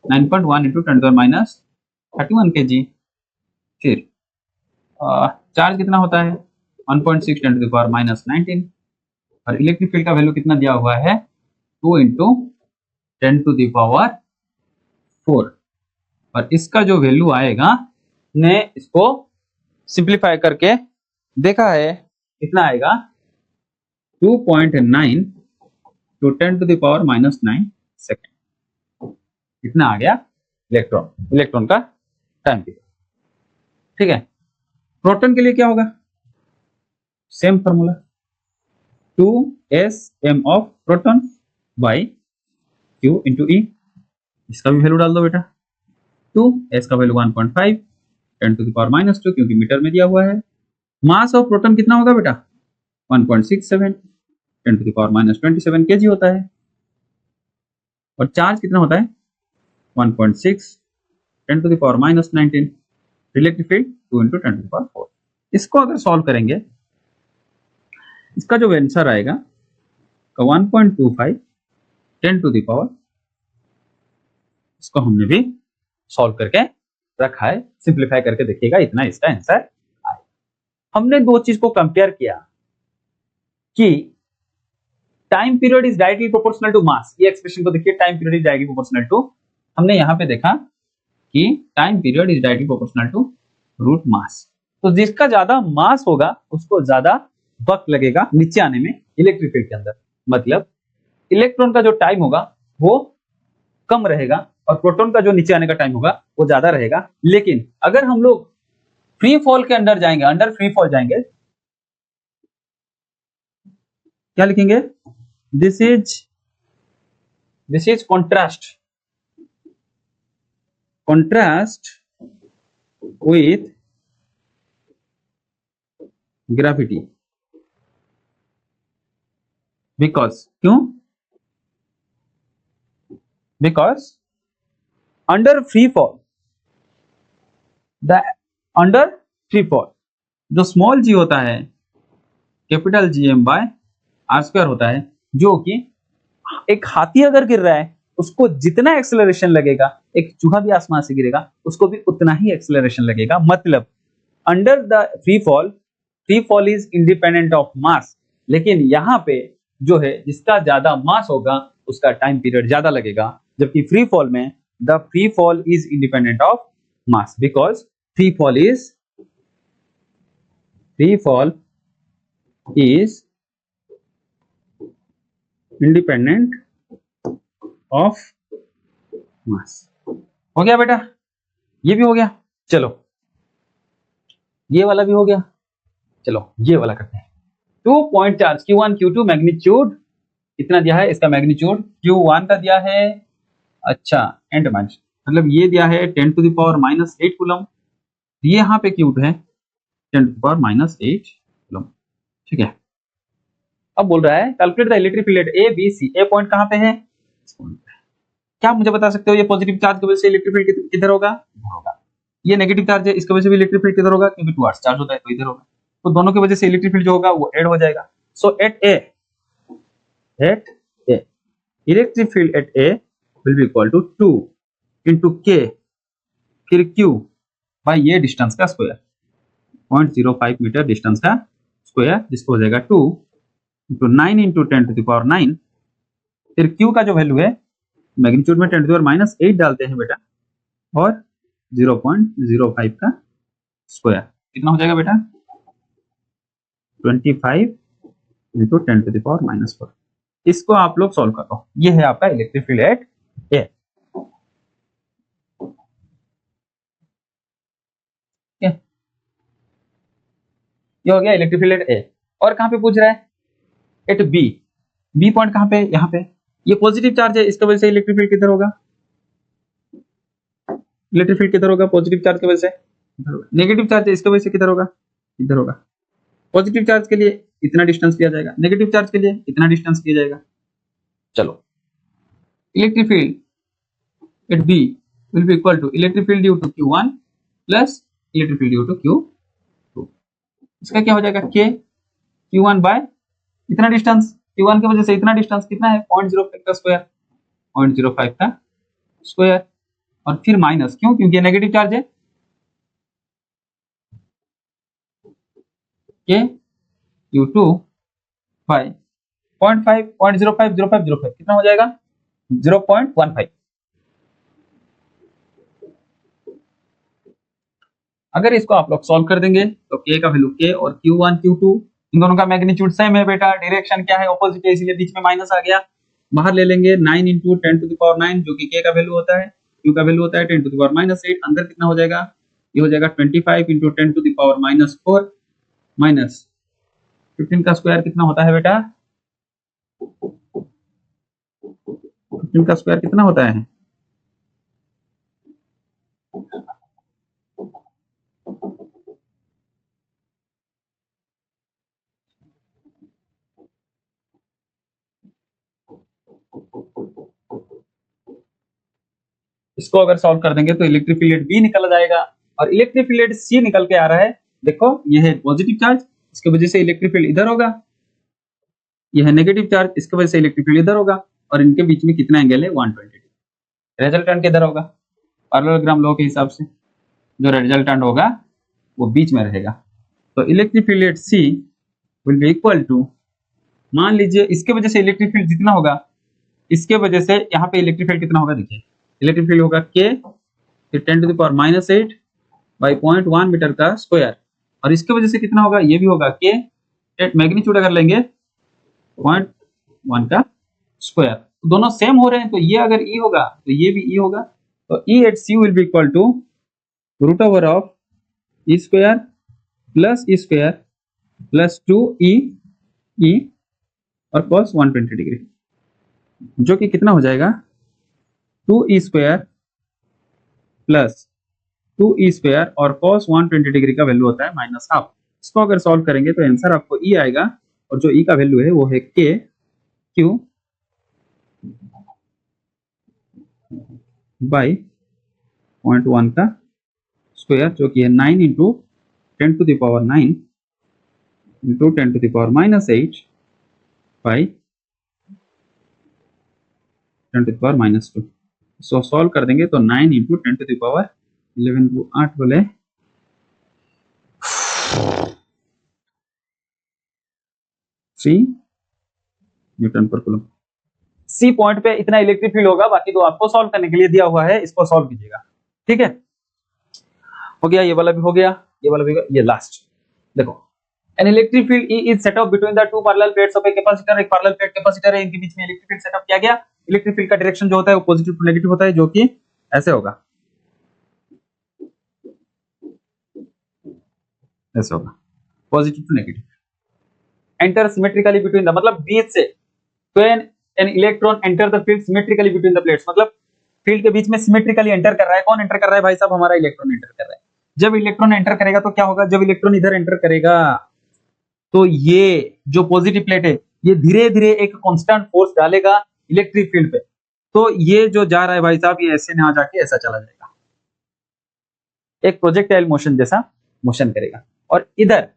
9.1 × 10⁻31 kg। फिर चार्ज कितना होता है? 1.6 × 10⁻19। और इलेक्ट्रिक फील्ड का वैल्यू कितना दिया हुआ है 2 इंटू 10⁴ और इसका जो वैल्यू आएगा ने इसको सिंप्लीफाई करके देखा है कितना आएगा 2.9 टू 10⁻⁻⁹ सेकेंड इतना आ गया इलेक्ट्रॉन का टाइम पीरियड। ठीक है, प्रोटॉन के लिए क्या होगा same formula 2sm of proton by q into E. इसका भी वैल्यू डाल दो बेटा 2 s का वैल्यू 1.5 10⁻⁻² क्योंकि मीटर में दिया हुआ है। मास ऑफ प्रोटॉन कितना होगा बेटा 1.67 10⁻⁻27 kg होता है और चार्ज कितना होता है 1.6 10⁻⁻19 इलेक्ट्रिक फील्ड 2 इंटू 10⁴। इसको अगर सॉल्व करेंगे इसका जो आंसर आएगा 1.25 10⁻। इसको हमने भी सॉल्व करके रखा है, सिंप्लीफाई करके देखिएगा इतना इसका आंसर आएगा। हमने दो चीज को कंपेयर किया कि time period is directly proportional to mass. ये एक्सप्रेशन को देखिए time period is directly proportional to, हमने यहां पे देखा कि time period is directly proportional to root mass. तो जिसका ज्यादा मास होगा उसको ज्यादा वक्त लगेगा नीचे आने में इलेक्ट्रिक फील्ड के अंदर, मतलब इलेक्ट्रॉन का जो टाइम होगा वो कम रहेगा और प्रोटॉन का जो नीचे आने का टाइम होगा वो ज्यादा रहेगा। लेकिन अगर हम लोग फ्री फॉल के अंदर जाएंगे, अंडर फ्री फॉल जाएंगे, क्या लिखेंगे this is contrast with gravity. क्यों? बिकॉज अंडर फ्री फॉल जो स्मॉल जी होता है कैपिटल GM बाय r² होता है, जो कि एक हाथी अगर गिर रहा है उसको जितना एक्सेलरेशन लगेगा, एक चूहा भी आसमान से गिरेगा उसको भी उतना ही एक्सेलरेशन लगेगा। मतलब under the free fall is independent of mass, लेकिन यहां पे जो है जिसका ज्यादा मास होगा उसका टाइम पीरियड ज्यादा लगेगा, जबकि फ्री फॉल में the free fall is independent of mass because free fall is independent of mass. हो गया बेटा, ये भी हो गया। चलो ये वाला भी हो गया, चलो ये वाला करते हैं। 2 point charge Q1 Q2 magnitude कितना दिया है, इसका मैग्नीट्यूड Q1 का दिया है, अच्छा एंड माइनस मतलब ये दिया है 10⁻⁻8 कूलम, ये यहाँ पे Q2 है 10⁻�8 कूलम। ठीक है, अब बोल रहा है calculate the electric field A B C. A point कहाँ पे है, क्या मुझे बता सकते हो ये पॉजिटिव चार्ज की वजह से इलेक्ट्रिक फील्ड किधर होगा, ये नेगेटिव चार्ज है इसकी वजह से भी इलेक्ट्रिक फील्ड किधर होगा, क्योंकि टुवर्ड्स चार्ज होता है तो इधर होगा, तो दोनों की वजह से इलेक्ट्रिक फील्ड जो होगा वो ऐड हो जाएगा। So at A electric field at A will be equal to 2 into K फिर Q बाय ये डिस्टेंस का स्क्वायर 0.05 मीटर डिस्टेंस का स्क्वायर, जिसको हो जाएगा 2 इंटू 9 इंटू 10⁹ फिर Q का जो वैल्यू है मैग्नीट्यूड में 10⁻⁻8 डालते हैं बेटा और 0.05 का स्क्वायर कितना हो जाएगा बेटा 25 इंटू 10⁻⁻4। इसको आप लोग सॉल्व कर लो, ये है आपका इलेक्ट्रिक फील्ड एट ए। ये हो गया इलेक्ट्रिक फील्ड एट ए। और कहां पे पूछ रहा है एट बी, बी पॉइंट कहां पे, यहां पे, ये पॉजिटिव चार्ज है इसकी वजह से इलेक्ट्रिक फील्ड किधर होगा, इलेक्ट्रिक फील्ड किधर होगा पॉजिटिव चार्ज की वजह से, नेगेटिव चार्ज है इसकी वजह से किधर होगा, इधर होगा। पॉजिटिव चार्ज के लिए इतना डिस्टेंस लिया जाएगा, नेगेटिव चार्ज के लिए इतना डिस्टेंस लिया जाएगा। चलो electric field at B will be equal to electric field due to Q1 plus electric field due to Q2। इसका क्या हो जाएगा K Q1 बाय इतना डिस्टेंस, Q1 की वजह से इतना डिस्टेंस कितना है 0.05 का स्क्वायर, 0.05 का स्क्वायर और फिर माइनस, क्यों, क्योंकि नेगेटिव चार्ज है K Q2 बाय 0.5 0.05 0.5 0.5 कितना हो जाएगा 0.15। अगर इसको आप लोग सॉल्व कर देंगे तो k का वैल्यू k और q1 q2 इन दोनों का मैग्नीट्यूड सेम है बेटा, डायरेक्शन क्या है ऑपोजिट है, इसलिए बीच में माइनस आ गया। बाहर ले लेंगे 9 × 10⁻9 जो कि k का वैल्यू होता है, q का वैल्यू होता है 10⁻8। अंदर कितना हो जाएगा, ये हो जाएगा 25 × 10⁻4 माइनस 15 का स्क्वायर कितना होता है बेटा, 15 का स्क्वायर कितना होता है, इसको अगर सॉल्व कर देंगे तो इलेक्ट्रिक फील्ड B निकल जाएगा और इलेक्ट्रिक फील्ड C निकल के आ रहा है। देखो ये है पॉजिटिव चार्ज, इसकी वजह से इलेक्ट्रिक फील्ड इधर होगा, यह है नेगेटिव चार्ज, इसकी वजह से इलेक्ट्रिक फील्ड इधर होगा और इनके बीच में कितना एंगल है 120 डिग्री। रिजल्टेंट किधर होगा, पैरेललोग्राम लॉ के हिसाब से जो रिजल्टेंट होगा वो बीच में रहेगा। तो electric field C will be equal to, मान लीजिए इसके वजह से इलेक्ट्रिक फील्ड जितना होगा इसके वजह से यहाँ पे इलेक्ट्रिक फील्ड कितना होगा, देखिए इलेक्ट्रिक फील्ड होगा k फिर 10⁻8 बाई 0.1 मीटर का स्क्वायर और इसके वजह से कितना होगा, ये भी होगा k, मैग्नीट्यूड अगर लेंगे 0.1 का स्क्वायर, तो दोनों सेम हो रहे हैं, तो ये अगर E होगा तो ये भी E होगा। तो E at C will be equal to root over of E square plus E square plus 2E E और cos 120 डिग्री, जो कि कितना हो जाएगा 2E square plus 2E square और cos 120 डिग्री का वैल्यू होता है -12। इसको अगर सॉल्व करेंगे तो आंसर आपको E आएगा और जो E का वैल्यू है वो है k q बाई 0.1 का स्क्वायर, जो कि है 9 × 10⁻9 × 10⁻8 बाई 10⁻²। सो सॉल्व कर देंगे तो 9 × 10⁻11 को 8 बोले 3 न्यूटन पर कूलम। सी पॉइंट पे इतना इलेक्ट्रिक फील्ड होगा, बाकी तो आपको सॉल्व करने के लिए दिया हुआ है, इसको सॉल्व कीजिएगा। ठीक है, हो गया, ये वाला भी हो गया, ये वाला भी हो गया, ये लास्ट देखो, an electric field E is set up between the two parallel plates of a capacitor. एक पैरेलल प्लेट कैपेसिटर है, इनके बीच में इलेक्ट्रिक फील्ड सेटअप किया गया। इलेक्ट्रिक फील्ड का डायरेक्शन जो होता है वो पॉजिटिव टू नेगेटिव होता है, जो कि ऐसे होगा, ऐसे होगा, positive to negative. Enter symmetrically between the, मतलब बीच से, तो an electron enter the field symmetrically between the plates, मतलब फील्ड के बीच में सिमेट्रिकली एंटर कर रहा है। कौन एंटर कर रहा है भाई साहब, हमारा इलेक्ट्रॉन एंटर कर रहा है। जब इलेक्ट्रॉन एंटर करेगा तो क्या होगा, जब इलेक्ट्रॉन इधर एंटर करेगा तो ये जो पॉजिटिव प्लेट है ये धीरे धीरे एक कांस्टेंट फोर्स डालेगा इलेक्ट्रिक फील्ड पे, तो ये जो जा रहा है भाई साहब ये ऐसे ना जाके ऐसा चला जाएगा, एक प्रोजेक्टाइल मोशन जैसा मोशन करेगा। और इधर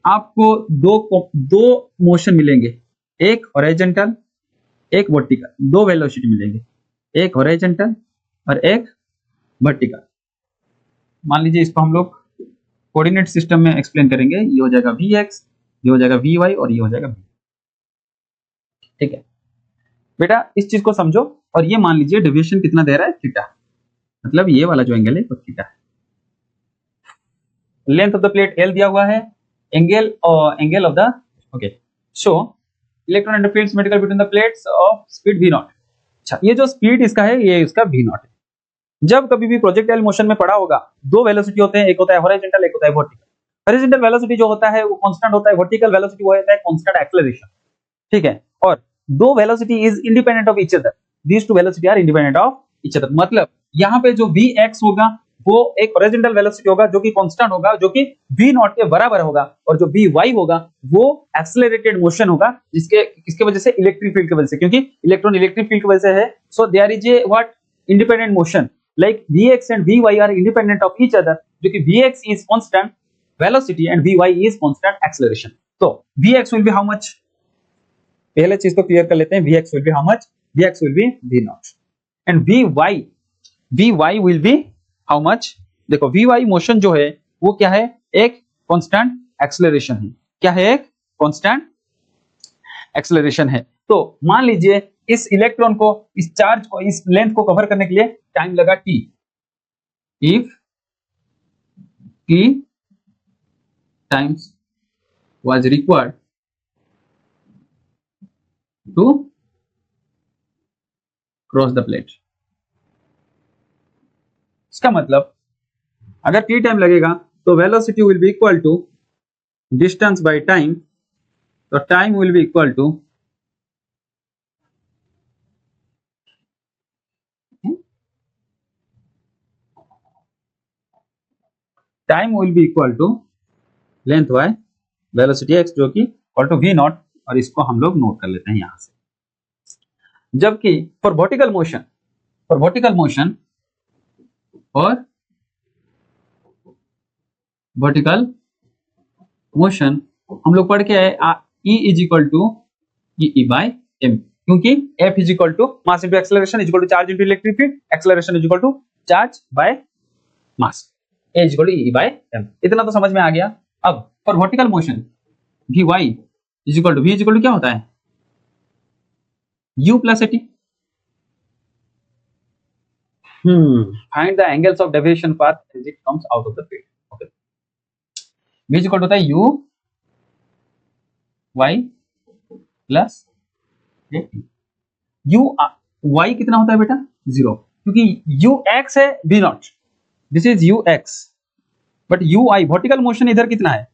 आपको दो मोशन मिलेंगे, एक हॉरिजॉन्टल एक वर्टिकल, दो वेलोसिटी मिलेंगे, एक हॉरिजॉन्टल और एक वर्टिकल। मान लीजिए इसको हम लोग कोऑर्डिनेट सिस्टम में एक्सप्लेन करेंगे, ये हो जाएगा Vx, ये हो जाएगा Vy और ये हो जाएगा V। ठीक है बेटा, इस चीज को समझो। और ये मान लीजिए डेविएशन कितना दे रहा है, थीटा, मतलब ये वाला जो एंगल है वो थीटा है। Length of the plate L दिया हुआ है, angle of the, okay, so electron and field symmetrical between the plates of speed v0। अच्छा, ये जो स्पीड इसका है ये इसका v0 है। जब कभी भी प्रोजेक्टाइल मोशन में पड़ा होगा, दो वेलोसिटी होते हैं, एक होता है हॉरिजॉन्टल, एक होता है वर्टिकल। हॉरिजॉन्टल वेलोसिटी जो होता है वो कांस्टेंट होता है, वर्टिकल वेलोसिटी वो होता है कांस्टेंट एक्सेलरेशन। ठीक है, और दो velocity is independent of each other, these two velocity are independent of each other. मतलब यहाँ पे जो Vx होगा वो एक हॉरिजॉन्टल वेलोसिटी होगा जो कि कांस्टेंट होगा, जो कि v0 के बराबर होगा, और जो Vy होगा वो एक्सेलरेटेड मोशन होगा, जिसके किसके वजह से, इलेक्ट्रिक फील्ड की वजह से, क्योंकि इलेक्ट्रॉन इलेक्ट्रिक फील्ड की वजह से है। So there is a what, independent motion, like Vx and Vy are independent of each other, जो कि Vx is constant velocity and Vy is constant acceleration। तो Vx will be how much, पहले चीज तो क्लियर कर लेते हैं, Vx will be how much, Vx will be V0 and Vy will be how much। देखो Vy मोशन जो है वो क्या है, एक कांस्टेंट एक्सेलरेशन है। क्या है, एक कांस्टेंट एक्सेलरेशन है। तो मान लीजिए इस इलेक्ट्रॉन को, इस चार्ज को, इस लेंथ को कवर करने के लिए टाइम लगा t। If t times was required to cross the plate। इसका मतलब अगर t टाइम लगेगा तो velocity will be equal to distance by time, तो time will be equal to length by velocity x, जो कि इक्वल टू v नॉट, और इसको हम लोग नोट कर लेते हैं यहां से। जबकि फॉर वर्टिकल मोशन हम लोग पढ़ के आए E is equal to e by m, क्योंकि F is equal to mass into acceleration is equal to charge into electric field, acceleration is equal to charge by mass, a is equal to e by m. इतना तो समझ में आ गया। अब for vertical motion v y is equal to, v is equal to क्या होता है, u plus a t. Find the angles of deviation path as it comes out of the field. Okay, v is equal to होता है u y plus a t. u y कितना होता है बेटा, 0, क्योंकि u x है v not, this is u x, but u i vertical motion इधर कितना है,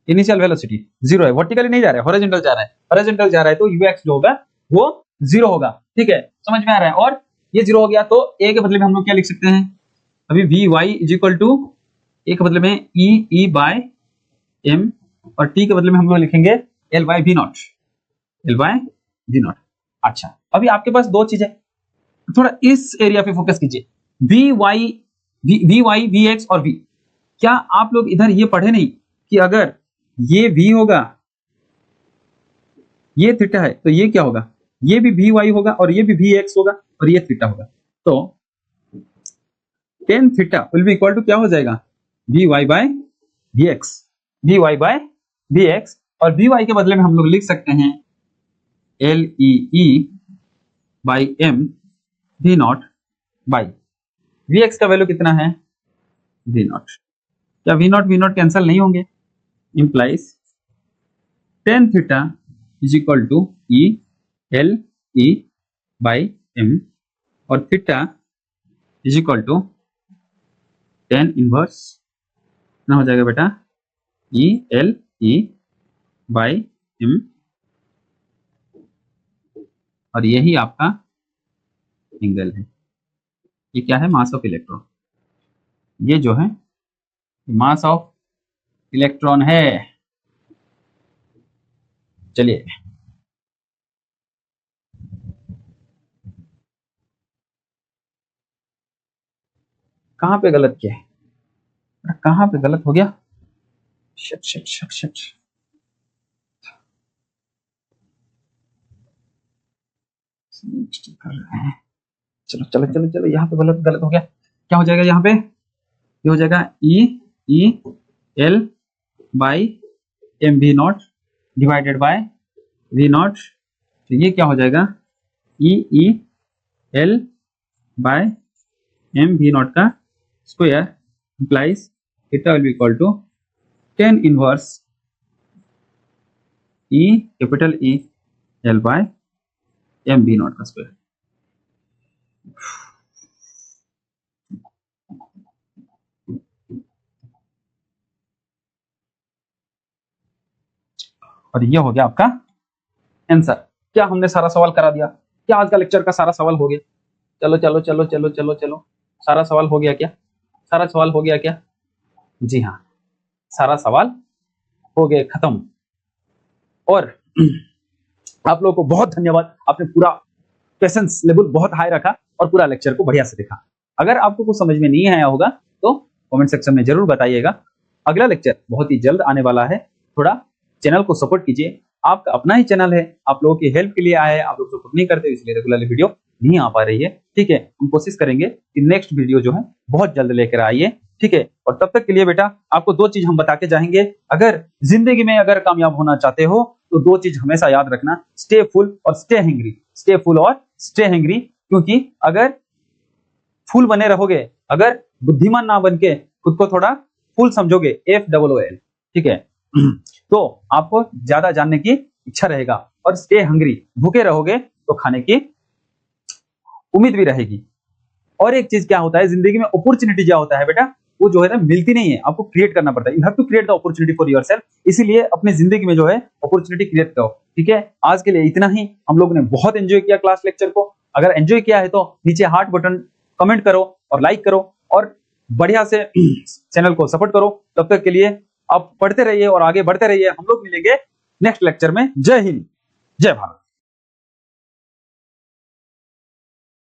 इनिशियल वेलोसिटी 0 है, वर्टिकली नहीं जा रहा है, हॉरिजॉन्टल जा रहा है, हॉरिजॉन्टल जा रहा है तो ux जो होगा वो 0 होगा। ठीक है, समझ में आ रहा है। और ये 0 हो गया तो a के बदले में हम लोग क्या लिख सकते हैं, अभी v y is equal to a के बदले में ई बाय एम, और t के बदले में हम लोग लिखेंगे l by we naught, l by we naught. अच्छा, अभी आपके पास दो चीजें, थोड़ा इस एरिया पे फोकस कीजिए, वी वाई वी एक्स और v। क्या आप लोग इधर ये पढ़े नहीं कि अगर ये v होगा, ये थीटा है, तो ये क्या होगा, ये भी वी वाई होगा और ये भी वी एक्स होगा और ये थीटा होगा, तो tan theta will be equal to क्या हो जाएगा, v y by v x, v y by v x. और वी वाई के बदले में हम लोग लिख सकते हैं l e by M we naught by v x का वैल्यू कितना है, वी नॉट। क्या वी नॉट कैंसिल नहीं होंगे, implies tan theta is equal to e l e by m, और theta is equal to tan inverse ना हो जाएगा बेटा e l e by m, और यही आपका एंगल है। ये क्या है, मास ऑफ इलेक्ट्रॉन, ये जो है मास ऑफ इलेक्ट्रॉन है। चलिए कहां पे गलत किया है, कहां पे गलत हो गया, शिट शिट शिट शिट, कर रहे हैं, चलो चलो चलो चलो, यहाँ पे गलत हो गया। क्या हो जाएगा यहाँ पे, ये हो जाएगा E L by M we not divided by we not, तो ये क्या हो जाएगा E L by M we not का square, implies theta will be equal to tan inverse E capital E L by M we not का square. और ये हो गया आपका आंसर। क्या हमने सारा सवाल करा दिया, क्या आज का लेक्चर का सारा सवाल हो गया, चलो चलो चलो चलो चलो चलो, सारा सवाल हो गया क्या, सारा सवाल हो गया क्या, जी हाँ सारा सवाल हो गए खत्म। और आप लोगों को बहुत धन्यवाद, आपने पूरा पेशेंस लेवल बहुत हाई रखा और पूरा लेक्चर को बढ़िया से देखा। अगर आपको कुछ समझ में नहीं आया होगा तो कमेंट सेक्शन में जरूर बताइएगा। अगला लेक्चर बहुत ही जल्द आने वाला है, थोड़ा चैनल को सपोर्ट कीजिए, आपका अपना ही चैनल है, आप लोगों की हेल्प के लिए आया है, आप लोग सपोर्ट नहीं करते इसलिए रेगुलरली वीडियो नहीं आ पा रही है। ठीक है, हम कोशिश करेंगे कि नेक्स्ट वीडियो जो है बहुत जल्द लेकर आइए। ठीक है। और तब तक के लिए बेटा आपको दो चीज हम बता के जाएंगे, अगर जिंदगी में अगर कामयाब होना चाहते हो तो दो चीज हमेशा याद रखना, स्टे फुल और स्टे हैंग्री, स्टे फुल और स्टे हैंग्री। क्योंकि अगर फुल बने रहोगे, अगर बुद्धिमान ना बन के खुद को थोड़ा फुल समझोगे, FOOL, ठीक है, तो आपको ज्यादा जानने की इच्छा रहेगा। और स्टे हंग्री, भूखे रहोगे तो खाने की उम्मीद भी रहेगी। और एक चीज क्या होता है जिंदगी में, अपॉर्चुनिटी क्या होता है बेटा, वो जो है ना मिलती नहीं है, आपको क्रिएट करना पड़ता है। You have to create the opportunity for yourself. इसीलिए अपनी जिंदगी में जो है अपॉर्चुनिटी क्रिएट करो, ठीक है। आज के लिए इतना ही। हम लोग ने बहुत एंजॉय किया क्लास लेक्चर को। अगर एंजॉय किया है तो नीचे हार्ट बटन कमेंट करो और लाइक करो और बढ़िया से चैनल को सपोर्ट करो। तब तक के लिए आप पढ़ते रहिए और आगे बढ़ते रहिए। हम लोग मिलेंगे नेक्स्ट लेक्चर में। जय हिंद, जय भारत।